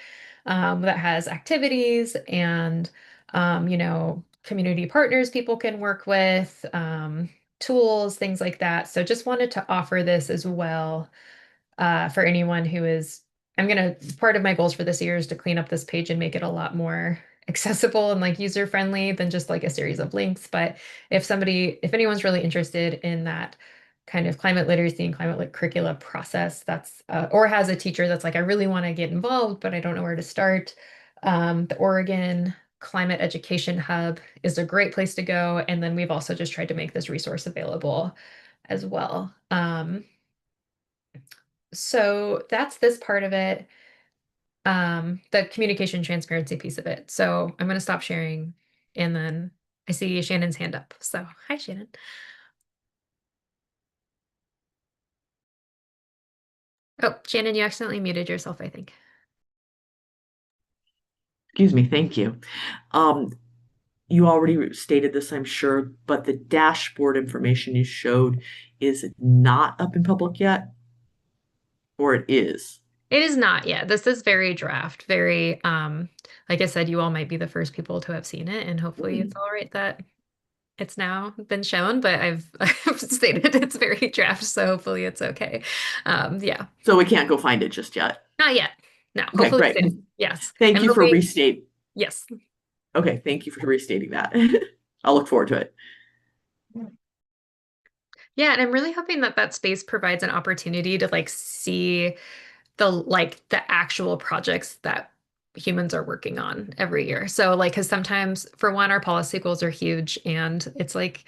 that has activities and community partners people can work with, tools, things like that. So just wanted to offer this as well for anyone who is, part of my goals for this year is to clean up this page and make it a lot more accessible and like user friendly than just like a series of links. But if anyone's really interested in that kind of climate literacy and climate curricula process, that's or has a teacher that's like, I really want to get involved, but I don't know where to start. The Oregon Climate Education Hub is a great place to go. And then we've also just tried to make this resource available as well. So that's this part of it, the communication transparency piece of it. So I'm going to stop sharing, and then I see Shannon's hand up. So hi, Shannon. Oh, Shannon, you accidentally muted yourself, I think. Excuse me, thank you. You already stated this, I'm sure, but the dashboard information you showed is not up in public yet? Or it is? It is not yet. This is very draft, very, like I said, you all might be the first people to have seen it, and hopefully it's all right that it's now been shown, but I've stated it's very draft, so hopefully it's okay. Yeah. So we can't go find it just yet? Not yet. No, Okay, hopefully great. soon. Yes. Thank I'm you for hoping- restate. Yes. Okay, thank you for restating that. I'll look forward to it. Yeah, and I'm really hoping that that space provides an opportunity to like see the actual projects that humans are working on every year. So like, because sometimes for one, our policy goals are huge, and it's like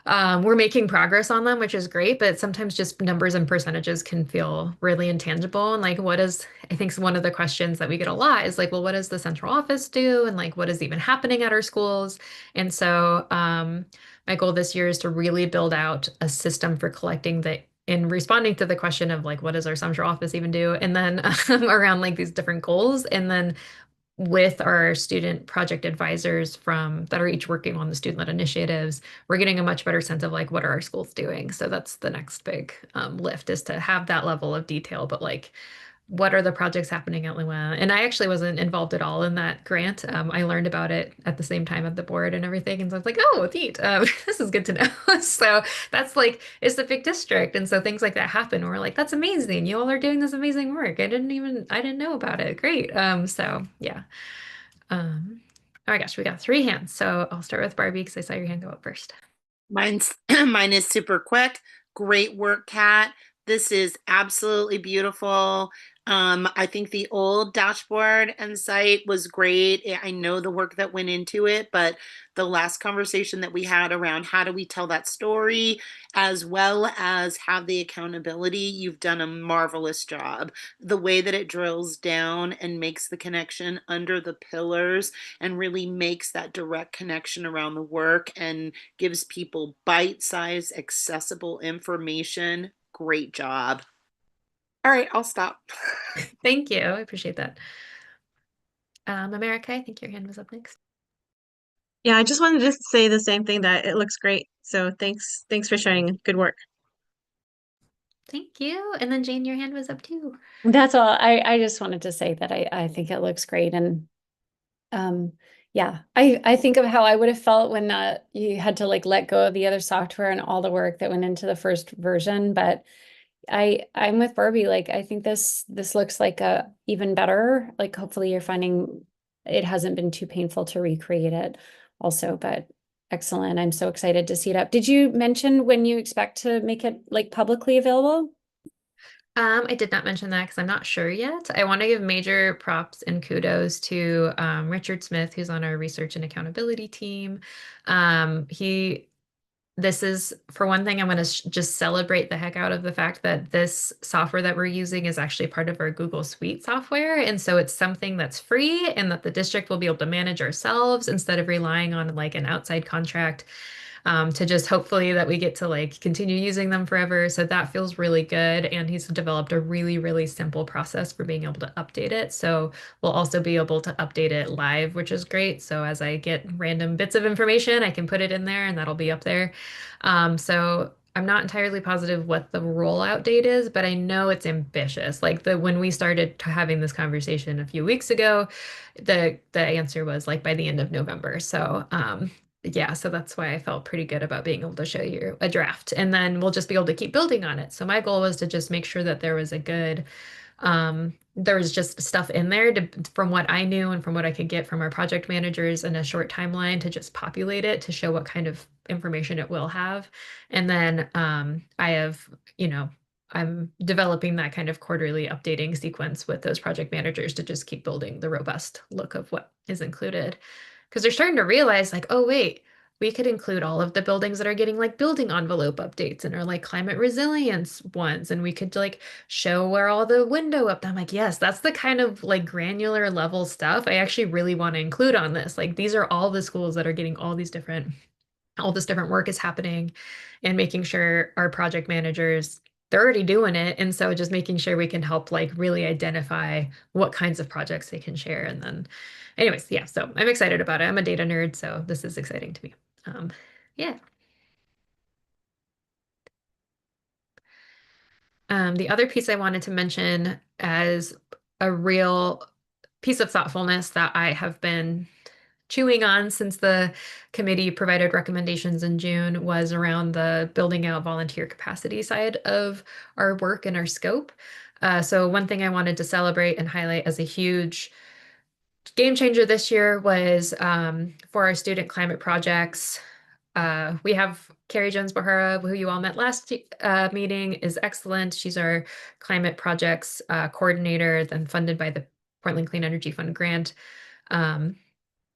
we're making progress on them, which is great, but sometimes just numbers and percentages can feel really intangible. And like, I think one of the questions that we get a lot is like, well, what does the central office do? And like, what is even happening at our schools? And so my goal this year is to really build out a system for collecting in responding to the question of like, what does our central office even do? And then around like these different goals. And then with our student project advisors that are each working on the student-led initiatives, we're getting a much better sense of like what are our schools doing. So that's the next big lift, is to have that level of detail, but like what are the projects happening at Lua? And I actually wasn't involved at all in that grant. I learned about it at the same time at the board and everything. And so I was like, oh, neat. This is good to know. So that's like, it's a big district. And so things like that happen. We're like, that's amazing. You all are doing this amazing work. I didn't know about it. Great. So yeah. Oh my gosh, we got 3 hands. So I'll start with Barbie because I saw your hand go up first. Mine is super quick. Great work, Kat. This is absolutely beautiful. I think the old dashboard and site was great. I know the work that went into it, but the last conversation that we had around how do we tell that story, as well as have the accountability, you've done a marvelous job. The way that it drills down and makes the connection under the pillars and really makes that direct connection around the work and gives people bite-sized, accessible information. Great job. All right, I'll stop. Thank you. I appreciate that. America, I think your hand was up next. Yeah, I just wanted to say the same thing, that it looks great. So thanks for sharing. Good work. Thank you. And then Jane, your hand was up too. That's all. I just wanted to say that I think it looks great. And yeah, I think of how I would have felt when you had to like let go of the other software and all the work that went into the first version. But I'm with Barbie. Like, I think this looks like a even better. Like, hopefully you're finding it hasn't been too painful to recreate it also, but excellent. I'm so excited to see it up. Did you mention when you expect to make it like publicly available? I did not mention that because I'm not sure yet. I want to give major props and kudos to Richard Smith, who's on our research and accountability team. This is, for one thing, I'm going to just celebrate the heck out of the fact that this software that we're using is actually part of our Google Suite software. And so it's something that's free and that the district will be able to manage ourselves instead of relying on like an outside contract, to just hopefully that we get to like continue using them forever. So that feels really good. And he's developed a really, really simple process for being able to update it. So we'll also be able to update it live, which is great. So as I get random bits of information, I can put it in there and that'll be up there. So I'm not entirely positive what the rollout date is, but I know it's ambitious. Like when we started having this conversation a few weeks ago, the answer was like by the end of November. So yeah, so that's why I felt pretty good about being able to show you a draft, and then we'll just be able to keep building on it. So my goal was to just make sure that there was there was just stuff in there from what I knew and from what I could get from our project managers in a short timeline to just populate it to show what kind of information it will have. And then I have, I'm developing that kind of quarterly updating sequence with those project managers to just keep building the robust look of what is included. Because they're starting to realize like, oh, wait, we could include all of the buildings that are getting like building envelope updates and are like climate resilience ones. And we could like show where all the window up. I'm like, yes, that's the kind of like granular level stuff I actually really want to include on this. Like these are all the schools that are getting all this different work is happening and making sure our project managers, they're already doing it. And so just making sure we can help like really identify what kinds of projects they can share. And then anyways, yeah, so I'm excited about it. I'm a data nerd, so this is exciting to me. Yeah. The other piece I wanted to mention as a real piece of thoughtfulness that I have been chewing on since the committee provided recommendations in June was around the building out volunteer capacity side of our work and our scope. So one thing I wanted to celebrate and highlight as a huge game changer this year was for our student climate projects. We have Carrie Jones Bahara, who you all met last meeting, is excellent. She's our climate projects coordinator, then funded by the Portland Clean Energy Fund grant.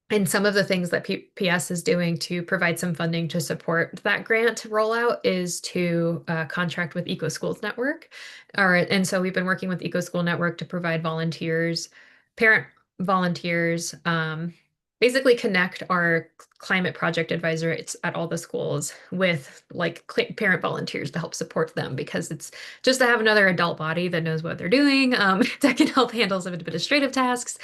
And some of the things that PS is doing to provide some funding to support that grant rollout is to contract with Eco Schools Network. And so we've been working with Eco School Network to provide volunteers, parent volunteers, basically connect our climate project advisors at all the schools with like parent volunteers to help support them, because it's just to have another adult body that knows what they're doing, that can help handle some administrative tasks.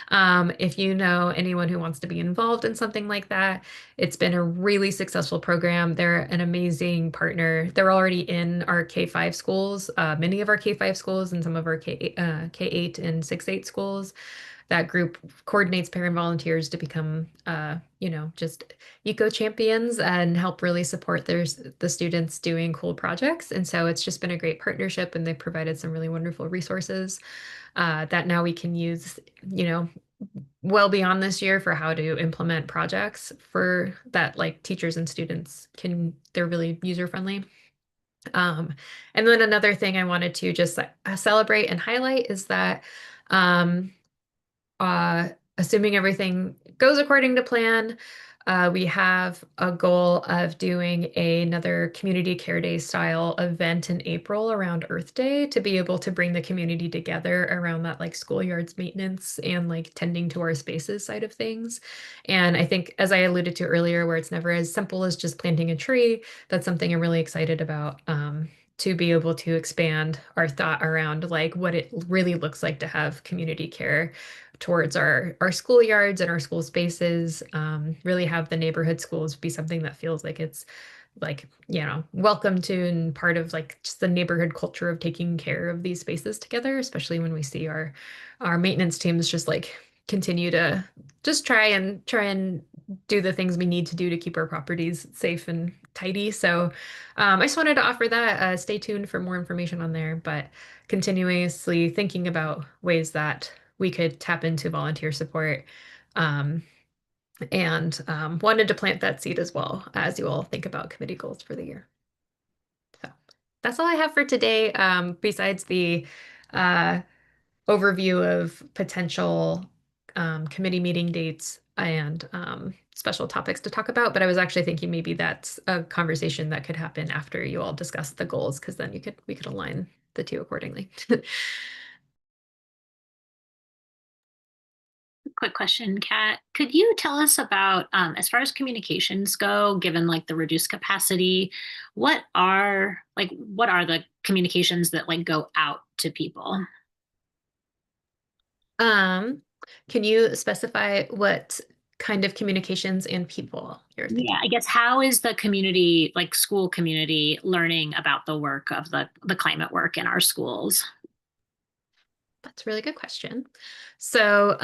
If you know anyone who wants to be involved in something like that, it's been a really successful program. They're an amazing partner. They're already in our K-5 schools, many of our K-5 schools and some of our K-8 and 6-8 schools. That group coordinates parent volunteers to become, just eco champions and help really support the students doing cool projects. And so it's just been a great partnership, and they've provided some really wonderful resources that now we can use, well beyond this year for how to implement projects for that, like teachers and students they're really user friendly. And then another thing I wanted to just celebrate and highlight is that uh, assuming everything goes according to plan, we have a goal of doing another community care day style event in April around Earth Day to be able to bring the community together around that like schoolyards maintenance and like tending to our spaces side of things. And I think, as I alluded to earlier, where it's never as simple as just planting a tree, that's something I'm really excited about. To be able to expand our thought around like what it really looks like to have community care towards our schoolyards and our school spaces, really have the neighborhood schools be something that feels like it's like, welcome to and part of like just the neighborhood culture of taking care of these spaces together, especially when we see our maintenance teams just like continue to just try and do the things we need to do to keep our properties safe and tidy. So I just wanted to offer that. Stay tuned for more information on there, but continuously thinking about ways that we could tap into volunteer support, and wanted to plant that seed as well as you all think about committee goals for the year. So that's all I have for today, besides the overview of potential committee meeting dates and special topics to talk about. But I was actually thinking maybe that's a conversation that could happen after you all discuss the goals, because then we could align the two accordingly. Quick question, Kat. Could you tell us about, as far as communications go, given like the reduced capacity, what are the communications that like go out to people? Can you specify what kind of communications and people you're thinking? Yeah, I guess how is the community, like school community, learning about the work of the climate work in our schools? That's a really good question. So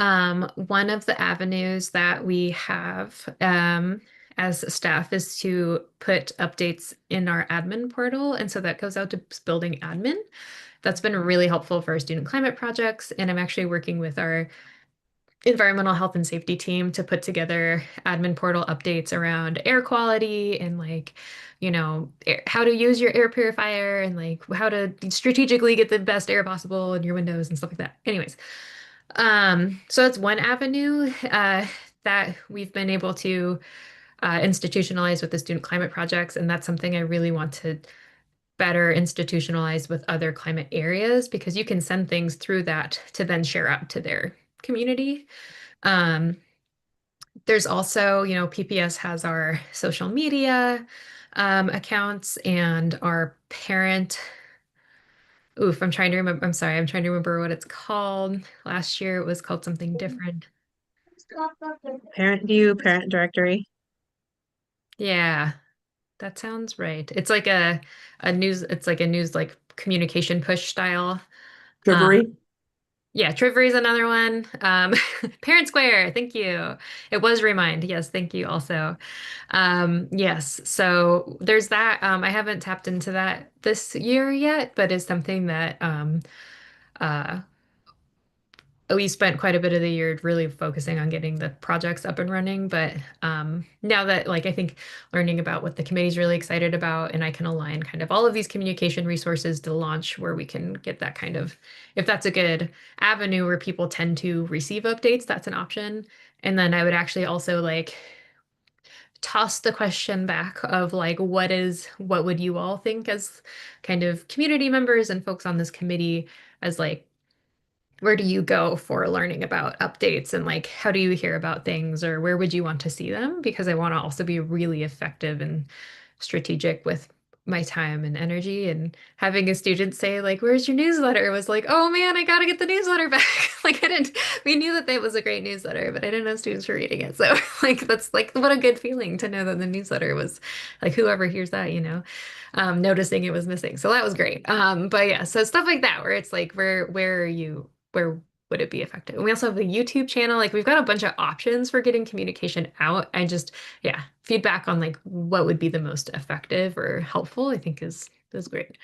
one of the avenues that we have as staff is to put updates in our admin portal. And so that goes out to building admin. That's been really helpful for our student climate projects. And I'm actually working with our environmental health and safety team to put together admin portal updates around air quality and like, how to use your air purifier and like how to strategically get the best air possible in your windows and stuff like that. Anyways, so that's one avenue that we've been able to institutionalize with the student climate projects, and that's something I really want to better institutionalize with other climate areas because you can send things through that to then share out to their community. Um, there's also, PPS has our social media accounts and our parent. Oof, I'm trying to remember. I'm sorry, I'm trying to remember what it's called. Last year it was called something different. Parent view, parent directory. Yeah, that sounds right. It's like a news, it's like a news like communication push style. Trickery. Yeah, Trivery is another one. Parent Square, thank you. It was Remind. Yes, thank you also. Yes, so there's that. I haven't tapped into that this year yet, but it's something that uh, we spent quite a bit of the year really focusing on getting the projects up and running. But now that like I think learning about what the committee's really excited about, and I can align kind of all of these communication resources to launch where we can get that kind of, if that's a good avenue where people tend to receive updates, that's an option. And then I would actually also like toss the question back of like what would you all think as kind of community members and folks on this committee as like where do you go for learning about updates and like how do you hear about things or where would you want to see them? Because I want to also be really effective and strategic with my time and energy. And having a student say like, "Where's your newsletter?" was like, "Oh man, I gotta get the newsletter back." Like I didn't, we knew that was a great newsletter, but I didn't know students were reading it. So like that's like what a good feeling to know that the newsletter was like whoever hears that, noticing it was missing. So that was great. But yeah, so stuff like that where it's like where are you? Where would it be effective? And we also have the YouTube channel. Like we've got a bunch of options for getting communication out. Yeah, feedback on like what would be the most effective or helpful, I think is great.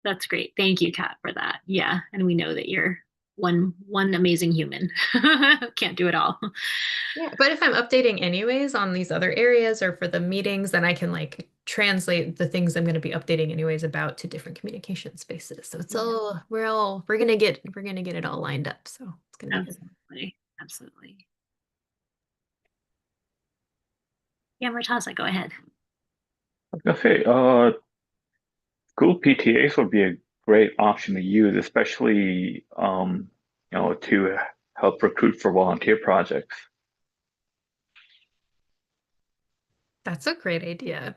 That's great. Thank you, Kat, for that. Yeah, and we know that you're one amazing human. Can't do it all. Yeah, but if I'm updating anyways on these other areas or for the meetings, then I can like translate the things I'm going to be updating anyways about to different communication spaces. So it's all we're gonna get it all lined up. So it's gonna be good. Absolutely. Absolutely. Yeah, Murtaza, go ahead. I was gonna say, school PTAs would be a great option to use, especially to help recruit for volunteer projects. That's a great idea.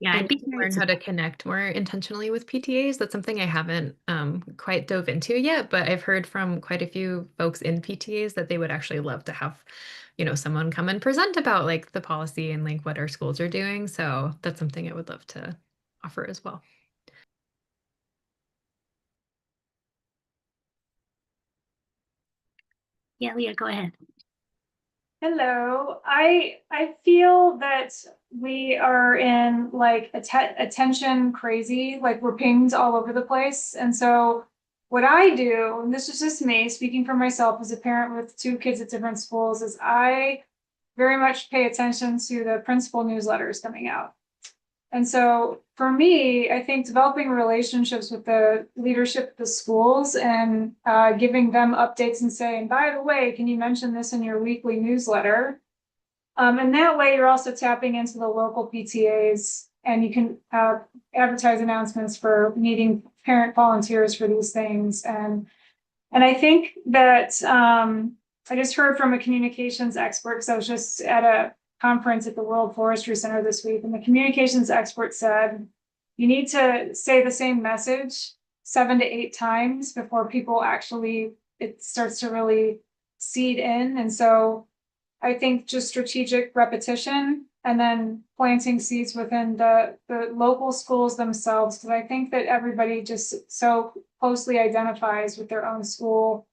Yeah, I I'd be need to learn how to connect more intentionally with PTAs. That's something I haven't quite dove into yet, but I've heard from quite a few folks in PTAs that they would actually love to have, someone come and present about like the policy and like what our schools are doing. So that's something I would love to offer as well. Yeah, Leah, go ahead. Hello. I feel that we are in like attention crazy, like we're pinged all over the place. And so what I do, and this is just me speaking for myself as a parent with two kids at different schools, is I very much pay attention to the principal newsletters coming out. And so for me, I think developing relationships with the leadership of the schools and giving them updates and saying, by the way, can you mention this in your weekly newsletter? And that way you're also tapping into the local PTAs and you can advertise announcements for needing parent volunteers for these things. And I think that I just heard from a communications expert, because I was just at a conference at the World Forestry Center this week, and the communications expert said, you need to say the same message 7 to 8 times before people actually, it starts to really seed in. And so I think just strategic repetition and then planting seeds within the local schools themselves, because I think that everybody just so closely identifies with their own school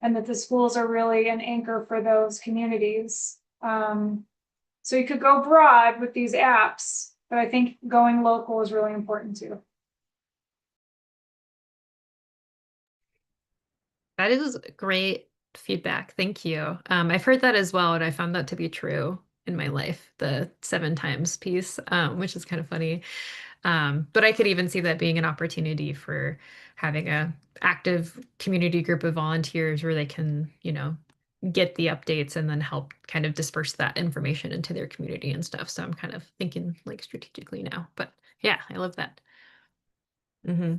and that the schools are really an anchor for those communities. So you could go broad with these apps, but I think going local is really important too. That is great feedback. Thank you. I've heard that as well, and I found that to be true in my life, the 7 times piece, which is kind of funny. But I could even see that being an opportunity for having a active community group of volunteers where they can, get the updates and then help kind of disperse that information into their community and stuff. So I'm kind of thinking like strategically now. But yeah, I love that. Hmm.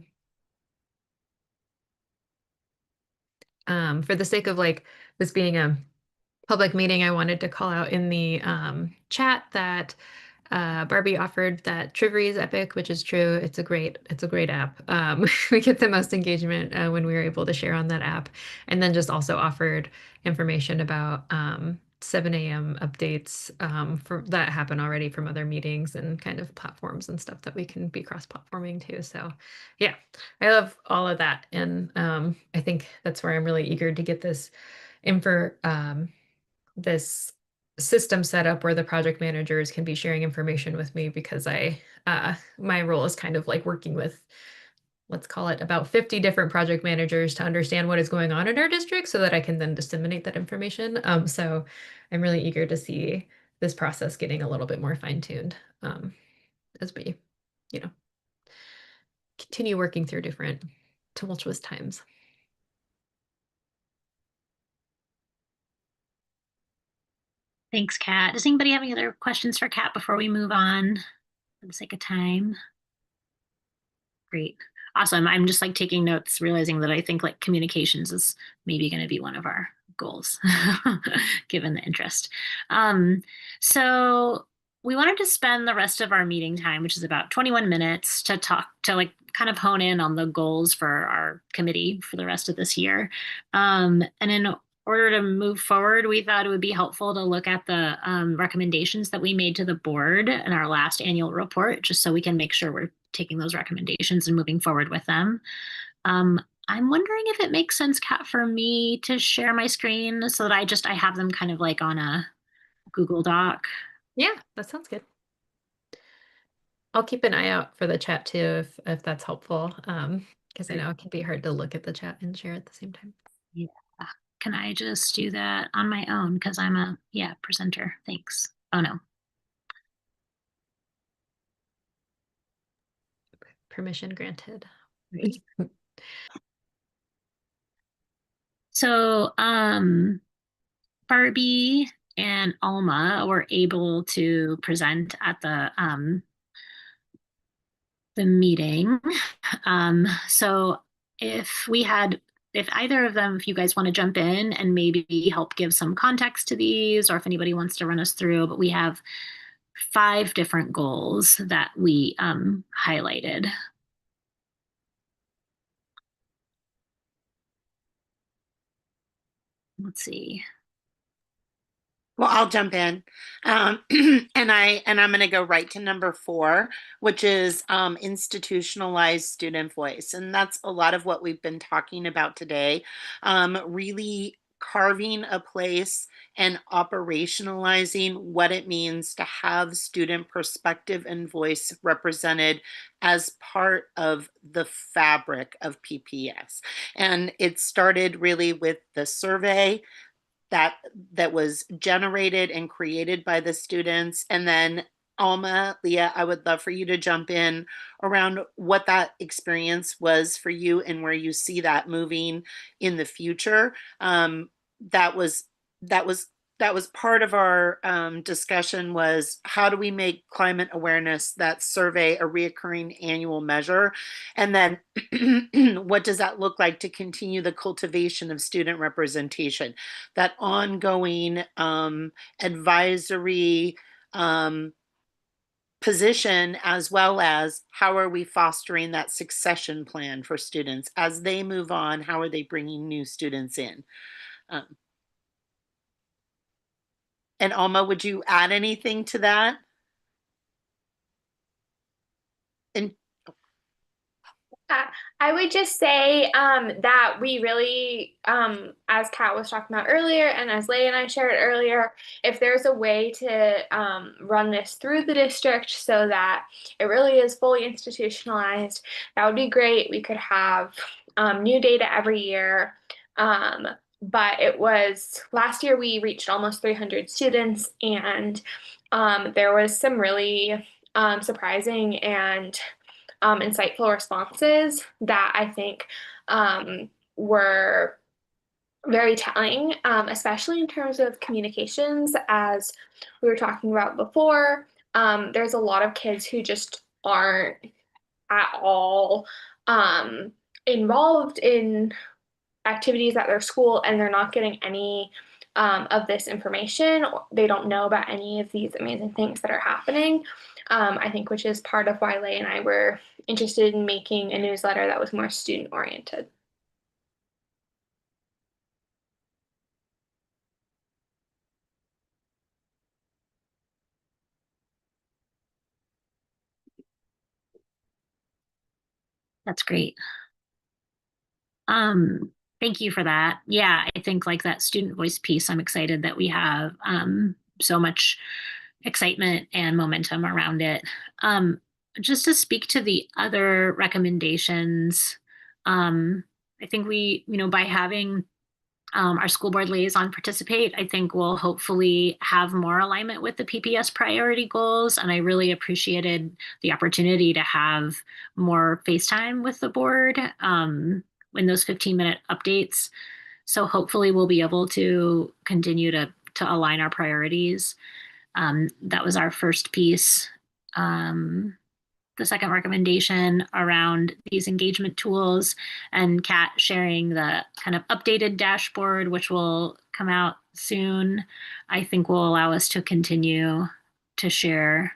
For the sake of like this being a public meeting, I wanted to call out in the chat that Barbie offered that Trivery is epic, which is true. It's a great app. We get the most engagement when we were able to share on that app, and then just also offered information about 7 a.m. updates for that happen already from other meetings and kind of platforms and stuff that we can be cross-platforming too. So yeah, I love all of that, and I think that's where I'm really eager to get this info this system set up where the project managers can be sharing information with me because my role is kind of like working with, let's call it about 50 different project managers to understand what is going on in our district so that I can then disseminate that information. So I'm really eager to see this process getting a little bit more fine-tuned as we, you know, continue working through different tumultuous times. Thanks, Kat. Does anybody have any other questions for Kat before we move on for the sake of time? Great. Awesome. I'm just like taking notes, realizing that I think like communications is maybe going to be one of our goals, given the interest. So we wanted to spend the rest of our meeting time, which is about 21 minutes, to talk to like kind of hone in on the goals for our committee for the rest of this year. And in order to move forward, we thought it would be helpful to look at the recommendations that we made to the board in our last annual report, just so we can make sure we're taking those recommendations and moving forward with them. I'm wondering if it makes sense, Kat, for me to share my screen so that I have them kind of like on a Google Doc. Yeah, that sounds good. I'll keep an eye out for the chat too if that's helpful. Because I know it can be hard to look at the chat and share at the same time. Yeah. Can I just do that on my own? Because I'm a presenter. Thanks. Oh no. Permission granted. Great. So Barbie and Alma were able to present at the meeting. So if either of them, if you guys want to jump in and maybe help give some context to these, or if anybody wants to run us through, but we have 5 different goals that we highlighted. Let's see. Well, I'll jump in. And I'm going to go right to number 4, which is institutionalized student voice. And that's a lot of what we've been talking about today. Really carving a place and operationalizing what it means to have student perspective and voice represented as part of the fabric of PPS. And it started really with the survey that was generated and created by the students. And then Alma, Leah, I would love for you to jump in around what that experience was for you and where you see that moving in the future. That was that was that was part of our discussion, was how do we make climate awareness, that survey, a reoccurring annual measure? And then what does that look like to continue the cultivation of student representation, that ongoing advisory position, as well as how are we fostering that succession plan for students as they move on? How are they bringing new students in? And Alma, would you add anything to that? And I would just say that we really, as Kat was talking about earlier, and as Leigh and I shared earlier, if there's a way to run this through the district so that it really is fully institutionalized, that would be great. We could have new data every year. But it was last year we reached almost 300 students, and there was some really surprising and insightful responses that I think were very telling, especially in terms of communications, as we were talking about before. There's a lot of kids who just aren't at all involved in activities at their school, and they're not getting any of this information. They don't know about any of these amazing things that are happening. I think, which is part of why Leigh and I were interested in making a newsletter that was more student oriented. That's great. Thank you for that. Yeah, I think like that student voice piece, I'm excited that we have so much excitement and momentum around it. Just to speak to the other recommendations, I think we, by having our school board liaison participate, I think we'll hopefully have more alignment with the PPS priority goals. And I really appreciated the opportunity to have more FaceTime with the board in those 15-minute updates. So hopefully we'll be able to continue to align our priorities. That was our first piece. The second recommendation around these engagement tools, and Kat sharing the kind of updated dashboard, which will come out soon, I think will allow us to continue to share.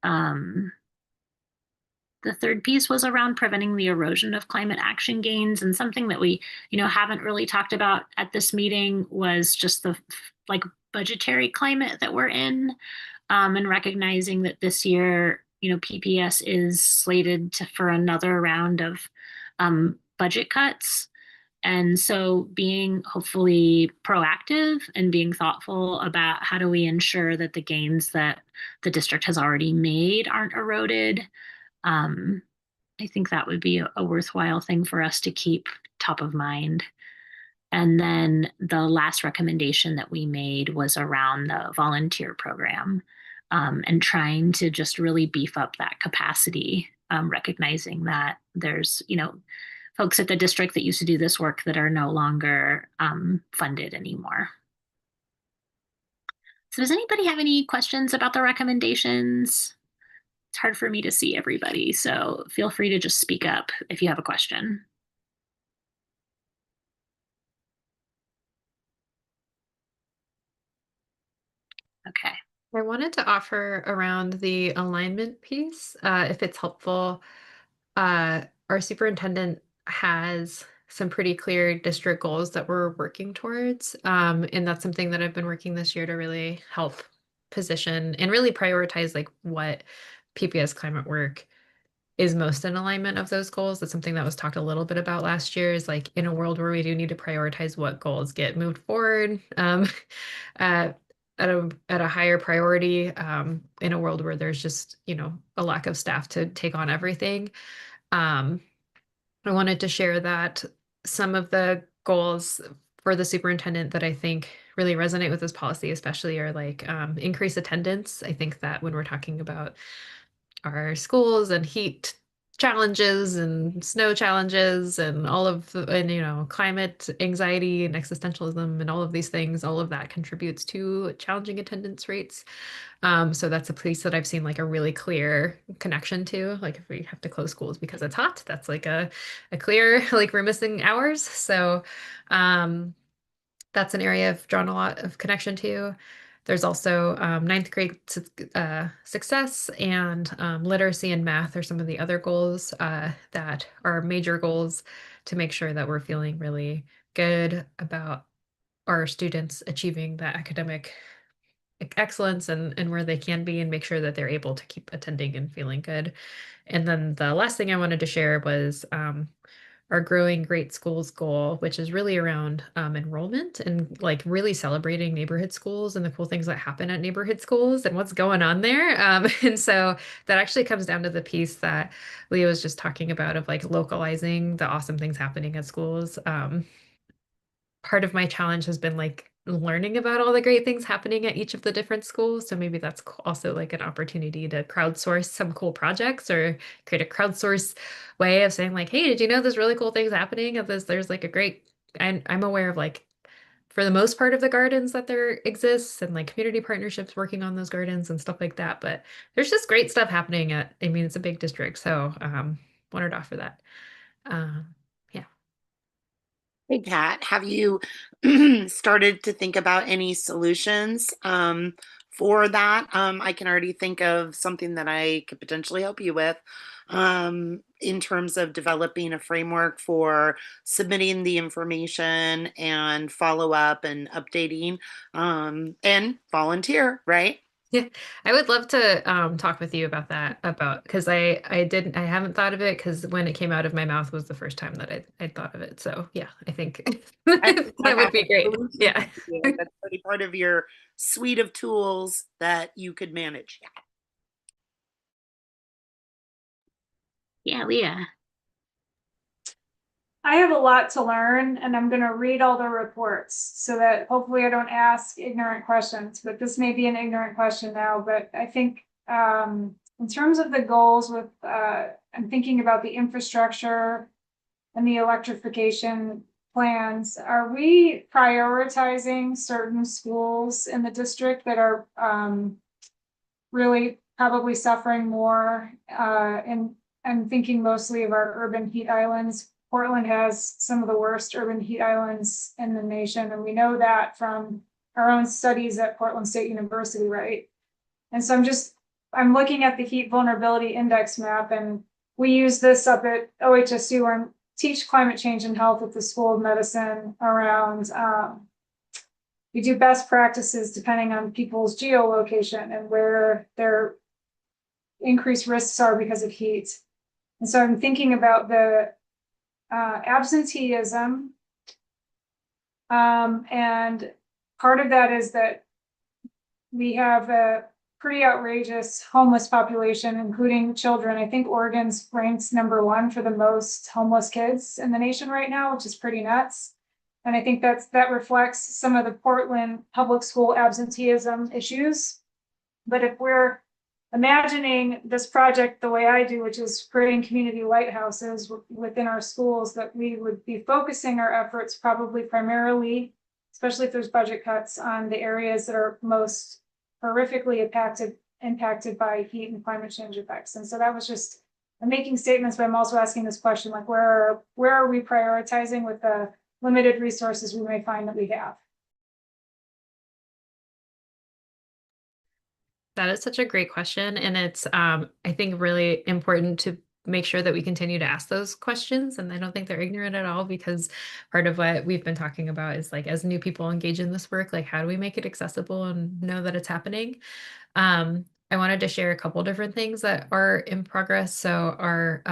The third piece was around preventing the erosion of climate action gains, and something that we, haven't really talked about at this meeting was just the like budgetary climate that we're in, and recognizing that this year, PPS is slated for another round of budget cuts. And so being hopefully proactive and being thoughtful about how do we ensure that the gains that the district has already made aren't eroded. I think that would be a worthwhile thing for us to keep top of mind. And then the last recommendation that we made was around the volunteer program, and trying to just really beef up that capacity, recognizing that there's, folks at the district that used to do this work that are no longer funded anymore. So does anybody have any questions about the recommendations? It's hard for me to see everybody, so feel free to just speak up if you have a question. Okay. I wanted to offer around the alignment piece, if it's helpful. Our superintendent has some pretty clear district goals that we're working towards. And that's something that I've been working this year to really help position and really prioritize like what PPS climate work is most in alignment of those goals. That's something that was talked a little bit about last year, is like in a world where we do need to prioritize what goals get moved forward at a higher priority, in a world where there's just, a lack of staff to take on everything. I wanted to share that some of the goals for the superintendent that I think really resonate with this policy, especially, are like increase attendance. I think that when we're talking about our schools and heat challenges and snow challenges and all of the, and climate anxiety and existentialism and all of these things, all of that contributes to challenging attendance rates. So that's a place that I've seen like a really clear connection to. Like if we have to close schools because it's hot, that's like a clear like we're missing hours. So that's an area I've drawn a lot of connection to. There's also ninth grade success and literacy and math are some of the other goals that are major goals to make sure that we're feeling really good about our students achieving the academic excellence and where they can be and make sure that they're able to keep attending and feeling good. And then the last thing I wanted to share was our Growing Great Schools goal, which is really around enrollment and like really celebrating neighborhood schools and the cool things that happen at neighborhood schools and what's going on there. And so that actually comes down to the piece that Leah was just talking about of like localizing the awesome things happening at schools. Part of my challenge has been like learning about all the great things happening at each of the different schools. So maybe that's also like an opportunity to crowdsource some cool projects or create a crowdsource way of saying like, hey, did you know there's really cool things happening at this? There's like a great, I'm aware of like, for the most part of the gardens that there exists and like community partnerships working on those gardens and stuff like that. But there's just great stuff happening at, I mean, it's a big district. So wanted to offer that. Yeah. Hey, Pat, have you started to think about any solutions for that? I can already think of something that I could potentially help you with in terms of developing a framework for submitting the information and follow up and updating and volunteer, right? Yeah, I would love to talk with you about that because I haven't thought of it because when it came out of my mouth was the first time that I thought of it. So yeah, I think I that would have be a great. solution Yeah. for you. That's already part of your suite of tools that you could manage. Yeah, Leah. I have a lot to learn and I'm gonna read all the reports so that hopefully I don't ask ignorant questions, but this may be an ignorant question now, but I think in terms of the goals with I'm thinking about the infrastructure and the electrification plans. Are we prioritizing certain schools in the district that are really probably suffering more? And I'm thinking mostly of our urban heat islands. Portland has some of the worst urban heat islands in the nation, and we know that from our own studies at Portland State University, right? And so I'm looking at the heat vulnerability index map, and we use this up at OHSU and teach climate change and health at the School of Medicine around, we do best practices depending on people's geolocation and where their increased risks are because of heat. And so I'm thinking about the absenteeism. And part of that is that we have a pretty outrageous homeless population, including children. I think Oregon's ranks #1 for the most homeless kids in the nation right now, which is pretty nuts. And I think that reflects some of the Portland public school absenteeism issues. But if we're imagining this project the way I do, which is creating community lighthouses within our schools, that we would be focusing our efforts probably primarily, especially if there's budget cuts, on the areas that are most horrifically impacted by heat and climate change effects. And so that was just, I'm making statements, but I'm also asking this question, like where are we prioritizing with the limited resources we may find that we have? That is such a great question. And it's, I think, really important to make sure that we continue to ask those questions. And I don't think they're ignorant at all, because part of what we've been talking about is like, as new people engage in this work, like how do we make it accessible and know that it's happening? I wanted to share a couple different things that are in progress. So our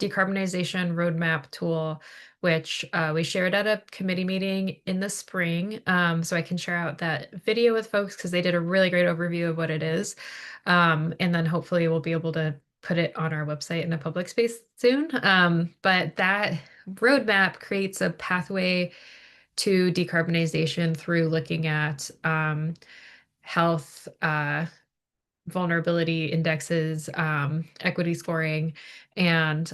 decarbonization roadmap tool, which we shared at a committee meeting in the spring. So I can share out that video with folks because they did a really great overview of what it is. And then hopefully we'll be able to put it on our website in a public space soon. But that roadmap creates a pathway to decarbonization through looking at health, vulnerability indexes, equity scoring, and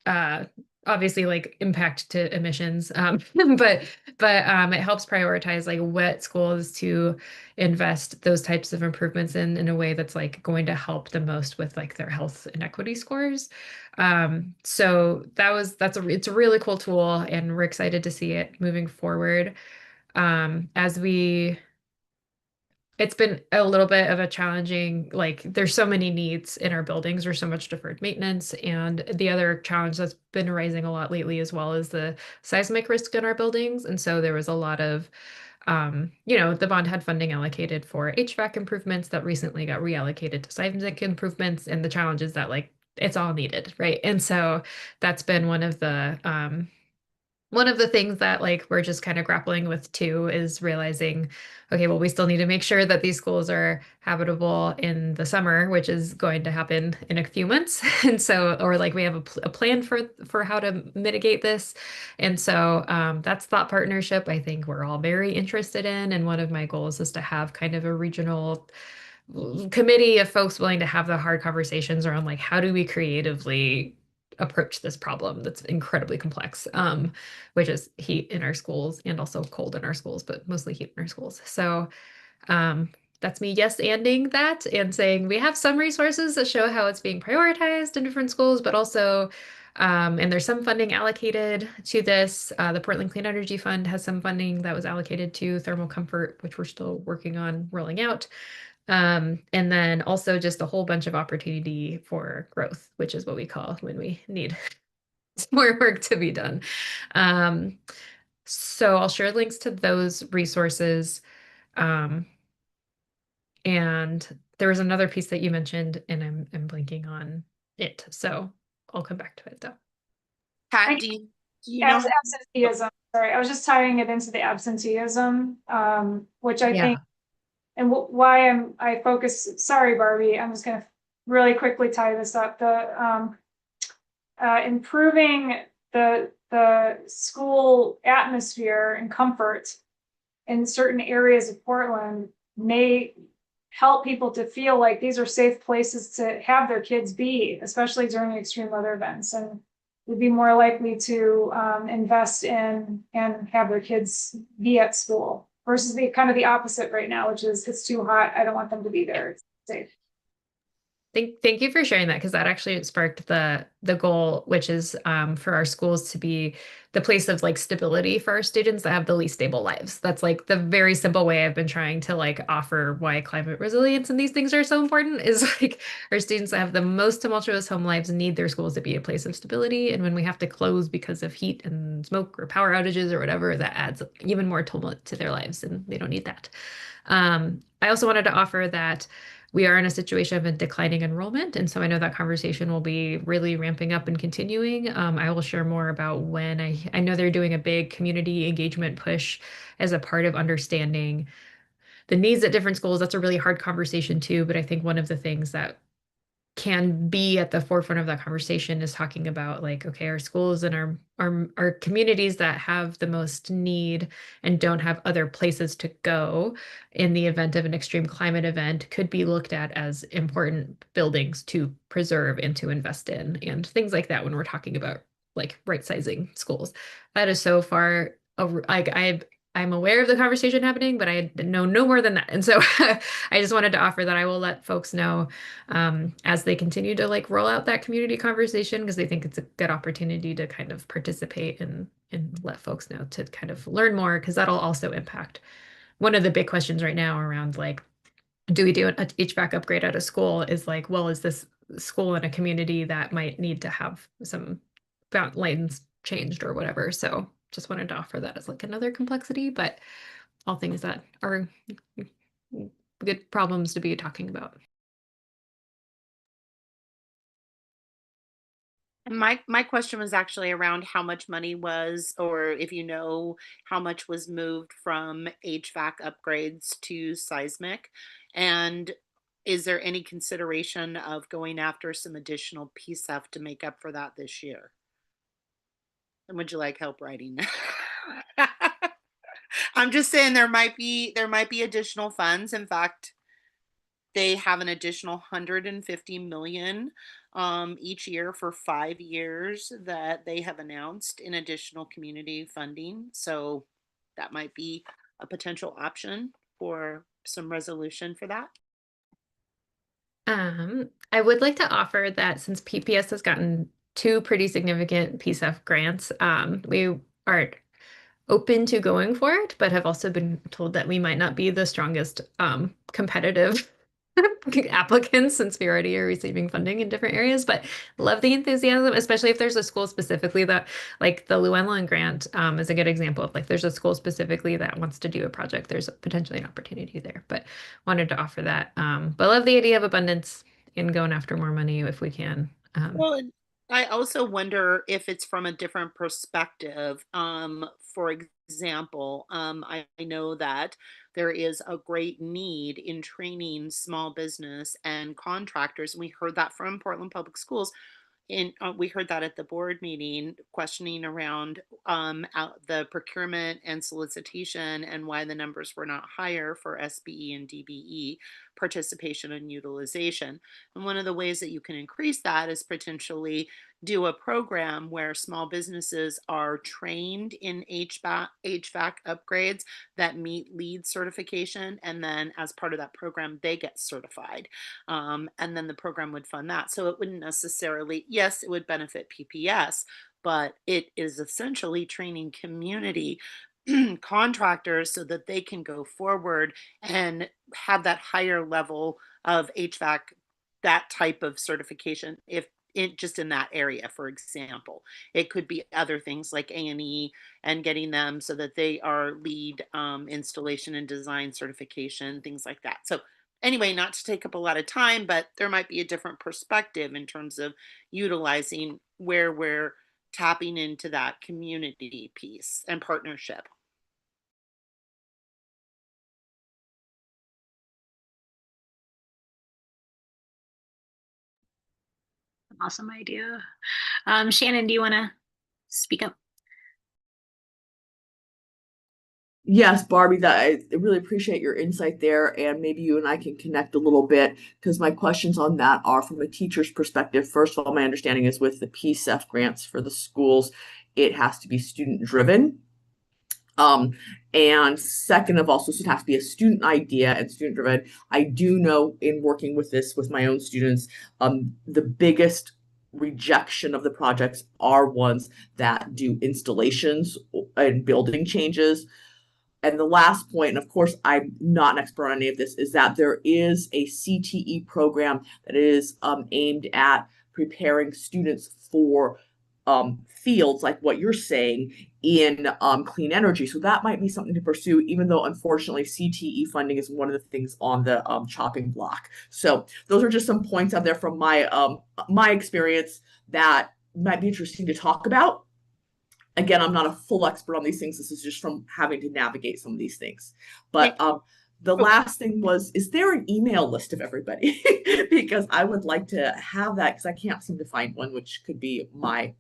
uh, obviously like impact to emissions. But it helps prioritize like what schools to invest those types of improvements in a way that's like going to help the most with like their health and equity scores. So it's a really cool tool, and we're excited to see it moving forward. As we It's been a little bit of a challenging, like there's so many needs in our buildings, there's so much deferred maintenance. And the other challenge that's been rising a lot lately as well is the seismic risk in our buildings. And so there was a lot of the bond had funding allocated for HVAC improvements that recently got reallocated to seismic improvements, and the challenge is that like it's all needed, right? And so that's been one of the things that like we're just kind of grappling with too is realizing, okay, well, we still need to make sure that these schools are habitable in the summer, which is going to happen in a few months. And so, or like we have a plan for how to mitigate this. And so that's Thought Partnership. I think we're all very interested in. And one of my goals is to have kind of a regional committee of folks willing to have the hard conversations around like how do we creatively approach this problem that's incredibly complex, which is heat in our schools and also cold in our schools, but mostly heat in our schools. So that's me yes anding that and saying we have some resources that show how it's being prioritized in different schools, but also and there's some funding allocated to this. The Portland Clean Energy Fund has some funding that was allocated to thermal comfort, which we're still working on rolling out. And then also just a whole bunch of opportunity for growth, which is what we call when we need more work to be done. So I'll share links to those resources. And there was another piece that you mentioned, and I'm blanking on it. So I'll come back to it though. Pat, do you know? Absenteeism. Sorry, I was just tying it into the absenteeism, which I think, and why I focus. Sorry, Barbie. I'm just gonna really quickly tie this up. The improving the school atmosphere and comfort in certain areas of Portland may help people to feel like these are safe places to have their kids be, especially during extreme weather events, and would be more likely to invest in and have their kids be at school versus the kind of the opposite right now, which is it's too hot, I don't want them to be there. It's safe. Thank you for sharing that, because that actually sparked the goal, which is for our schools to be the place of like stability for our students that have the least stable lives. That's like the very simple way I've been trying to like offer why climate resilience and these things are so important is like our students that have the most tumultuous home lives need their schools to be a place of stability. And when we have to close because of heat and smoke or power outages or whatever, that adds even more tumult to their lives, and they don't need that. I also wanted to offer that we are in a situation of a declining enrollment. And so I know that conversation will be really ramping up and continuing. I will share more about when I know they're doing a big community engagement push as a part of understanding the needs at different schools. That's a really hard conversation too. But I think one of the things that can be at the forefront of that conversation is talking about like, okay, our schools and our communities that have the most need and don't have other places to go in the event of an extreme climate event could be looked at as important buildings to preserve and to invest in and things like that when we're talking about like right sizing schools. That is so far like I'm aware of the conversation happening, but I know no more than that. And so I just wanted to offer that I will let folks know as they continue to like roll out that community conversation, because they think it's a good opportunity to kind of participate and let folks know to kind of learn more, because that'll also impact one of the big questions right now around like, do we do an HVAC upgrade at a school is like, well, is this school in a community that might need to have some fountain lanes changed or whatever? So just wanted to offer that as like another complexity, but all things that are good problems to be talking about. My question was actually around how much money was, or if you know how much was moved from HVAC upgrades to seismic, and is there any consideration of going after some additional PSEF to make up for that this year? And would you like help writing? I'm just saying there might be additional funds. In fact, they have an additional 150 million each year for 5 years that they have announced in additional community funding. So that might be a potential option for some resolution for that. I would like to offer that since PPS has gotten 2 pretty significant PSEF grants, we are open to going for it, but have also been told that we might not be the strongest competitive applicants since we already are receiving funding in different areas, but love the enthusiasm, especially if there's a school specifically that, like the Llewellyn grant is a good example of like there's a school specifically that wants to do a project. There's potentially an opportunity there, but wanted to offer that. But love the idea of abundance and going after more money if we can. Well, and I also wonder if it's from a different perspective. For example, I know that there is a great need in training small business and contractors, and we heard that from Portland Public Schools. We heard that at the board meeting, questioning around the procurement and solicitation and why the numbers were not higher for SBE and DBE participation and utilization. And one of the ways that you can increase that is potentially do a program where small businesses are trained in HVAC upgrades that meet LEED certification. And then as part of that program, they get certified. And then the program would fund that. So it wouldn't necessarily, yes, it would benefit PPS, but it is essentially training community contractors so that they can go forward and have that higher level of HVAC, that type of certification, if just in that area. For example, it could be other things like A&E and getting them so that they are LEED installation and design certification, things like that. So anyway, not to take up a lot of time, but there might be a different perspective in terms of utilizing where we're tapping into that community piece and partnership. Awesome idea. Shannon, do you want to speak up? Yes, Barbie, that I really appreciate your insight there, and maybe you and I can connect a little bit because my questions on that are from a teacher's perspective. First of all, my understanding is with the PSEF grants for the schools, it has to be student driven. And second of all, so it has to be a student idea and student driven. I do know in working with this with my own students, the biggest rejection of the projects are ones that do installations and building changes. And the last point, and of course, I'm not an expert on any of this, is that there is a CTE program that is aimed at preparing students for fields like what you're saying in clean energy. So that might be something to pursue, even though unfortunately CTE funding is one of the things on the chopping block. So those are just some points out there from my experience that might be interesting to talk about. Again, I'm not a full expert on these things. This is just from having to navigate some of these things. But the last thing was, is there an email list of everybody? Because I would like to have that because I can't seem to find one, which could be my.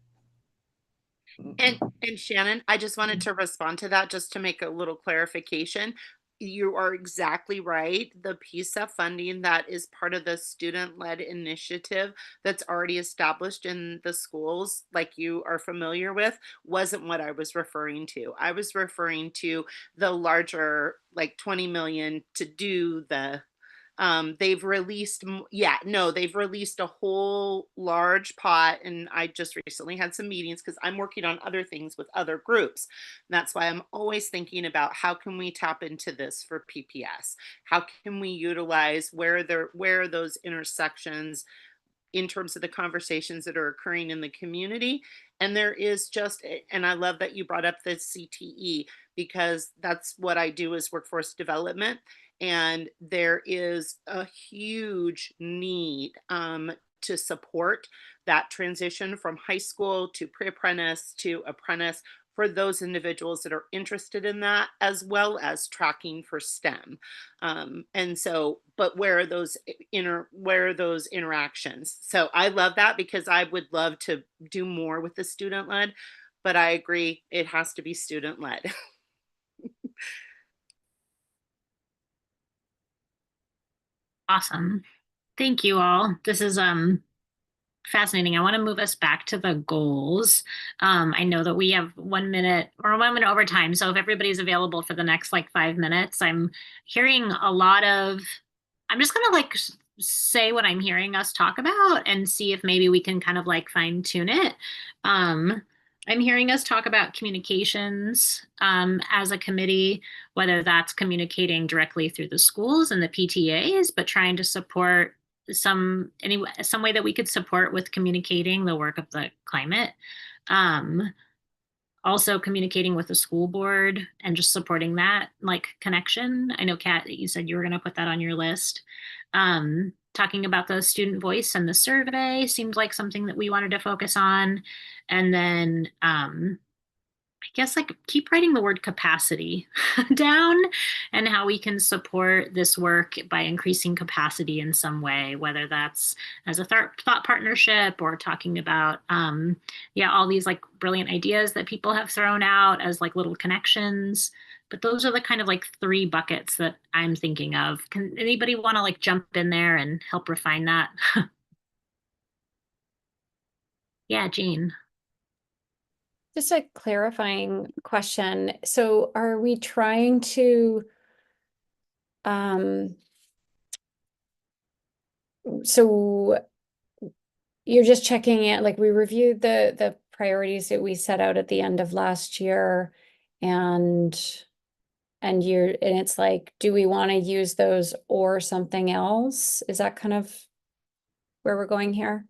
And Shannon, I just wanted to respond to that just to make a little clarification. You are exactly right. The PSEF funding that is part of the student-led initiative that's already established in the schools, like you are familiar with, wasn't what I was referring to. I was referring to the larger, like 20 million to do the they've released they've released a whole large pot, and I just recently had some meetings because I'm working on other things with other groups. And that's why I'm always thinking about how can we tap into this for PPS, how can we utilize where are those intersections in terms of the conversations that are occurring in the community. And there is just, and I love that you brought up the CTE because that's what I do is workforce development. And there is a huge need to support that transition from high school to pre-apprentice to apprentice for those individuals that are interested in that, as well as tracking for STEM. And so, but where are those interactions? So I love that because I would love to do more with the student led, but I agree it has to be student led. Awesome. Thank you all. This is fascinating. I want to move us back to the goals. I know that we have 1 minute or 1 minute over time. So if everybody's available for the next like 5 minutes, I'm hearing a lot of, I'm just going to like say what I'm hearing us talk about and see if maybe we can kind of like fine tune it. I'm hearing us talk about communications as a committee, whether that's communicating directly through the schools and the PTAs, but trying to support some way that we could support with communicating the work of the climate. Also communicating with the school board and just supporting that like connection. I know, Kat, that you said you were going to put that on your list. Talking about the student voice and the survey seems like something that we wanted to focus on. And then I guess like keep writing the word capacity down and how we can support this work by increasing capacity in some way, whether that's as a thought partnership or talking about, yeah, all these like brilliant ideas that people have thrown out as like little connections. But those are the kind of like 3 buckets that I'm thinking of. Can anybody want to like jump in there and help refine that? Yeah, Jean. Just a clarifying question. So are we trying to, so you're just checking it, like we reviewed the priorities that we set out at the end of last year and it's like, do we want to use those or something else? Is that kind of where we're going here?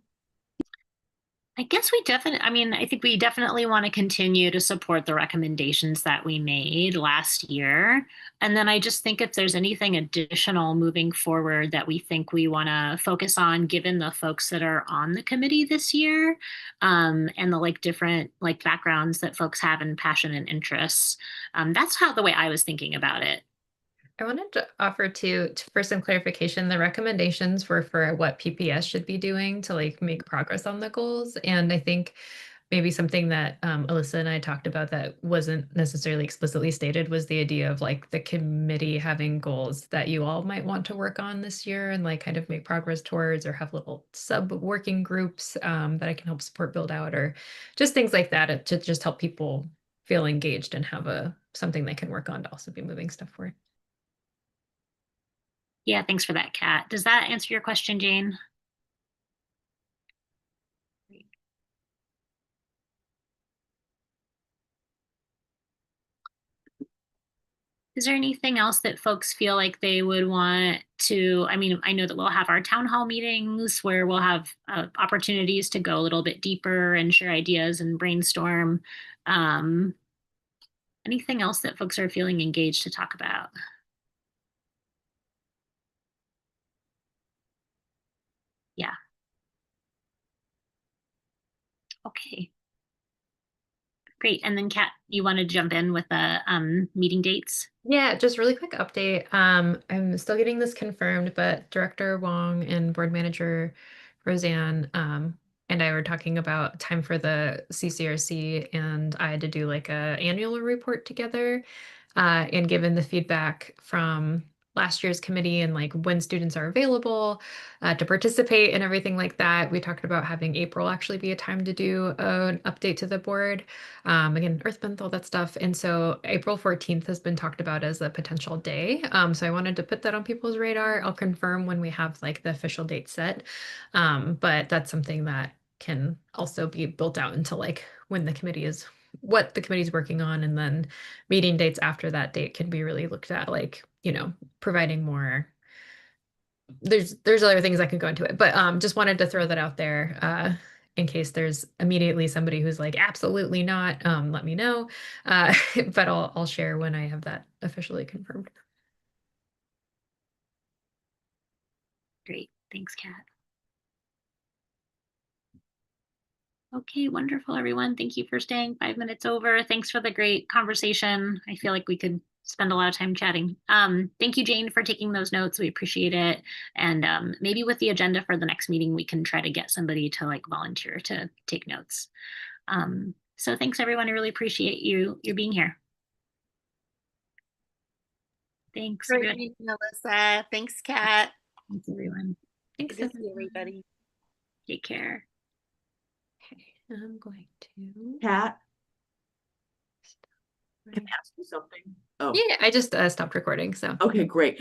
I guess I think we definitely want to continue to support the recommendations that we made last year. And then I just think if there's anything additional moving forward that we think we want to focus on, given the folks that are on the committee this year, and the like different like backgrounds that folks have and passion and interests. That's how the way I was thinking about it. I wanted to offer for some clarification, the recommendations were for what PPS should be doing to like make progress on the goals. And I think maybe something that Alyssa and I talked about that wasn't necessarily explicitly stated was the idea of like the committee having goals that you all might want to work on this year and like kind of make progress towards, or have little sub working groups that I can help support build out, or just things like that to just help people feel engaged and have something they can work on to also be moving stuff forward. Yeah, thanks for that, Kat. Does that answer your question, Jane? Is there anything else that folks feel like they would want to? I mean, I know that we'll have our town hall meetings where we'll have opportunities to go a little bit deeper and share ideas and brainstorm. Anything else that folks are feeling engaged to talk about? Yeah. Okay. Great. And then Kat, you want to jump in with the meeting dates? Yeah, just really quick update. I'm still getting this confirmed, but Director Wong and Board Manager Roseanne and I were talking about time for the CCRC, and I had to do like a annual report together. And given the feedback from last year's committee and like when students are available to participate and everything like that, we talked about having April actually be a time to do an update to the board. Again, Earth Month, all that stuff. And so April 14th has been talked about as a potential day. So I wanted to put that on people's radar. I'll confirm when we have like the official date set. But that's something that can also be built out into like when what the committee's working on, and then meeting dates after that date can be really looked at, like, providing more. There's other things that can go into it, but just wanted to throw that out there in case there's immediately somebody who's like, absolutely not, let me know. But I'll share when I have that officially confirmed. Great. Thanks, Kat. Okay, wonderful, everyone. Thank you for staying 5 minutes over. Thanks for the great conversation. I feel like we could spend a lot of time chatting. Thank you, Jane, for taking those notes. We appreciate it. And maybe with the agenda for the next meeting, we can try to get somebody to like volunteer to take notes. So thanks, everyone. I really appreciate you being here. Thanks, Great everybody. meeting, Alyssa. Thanks, Kat. Thanks, everyone. Thanks, Good to see everybody. Take care. Okay, I'm going to. Kat, can I ask you something? Oh, Yeah, I just stopped recording, so. okay, great.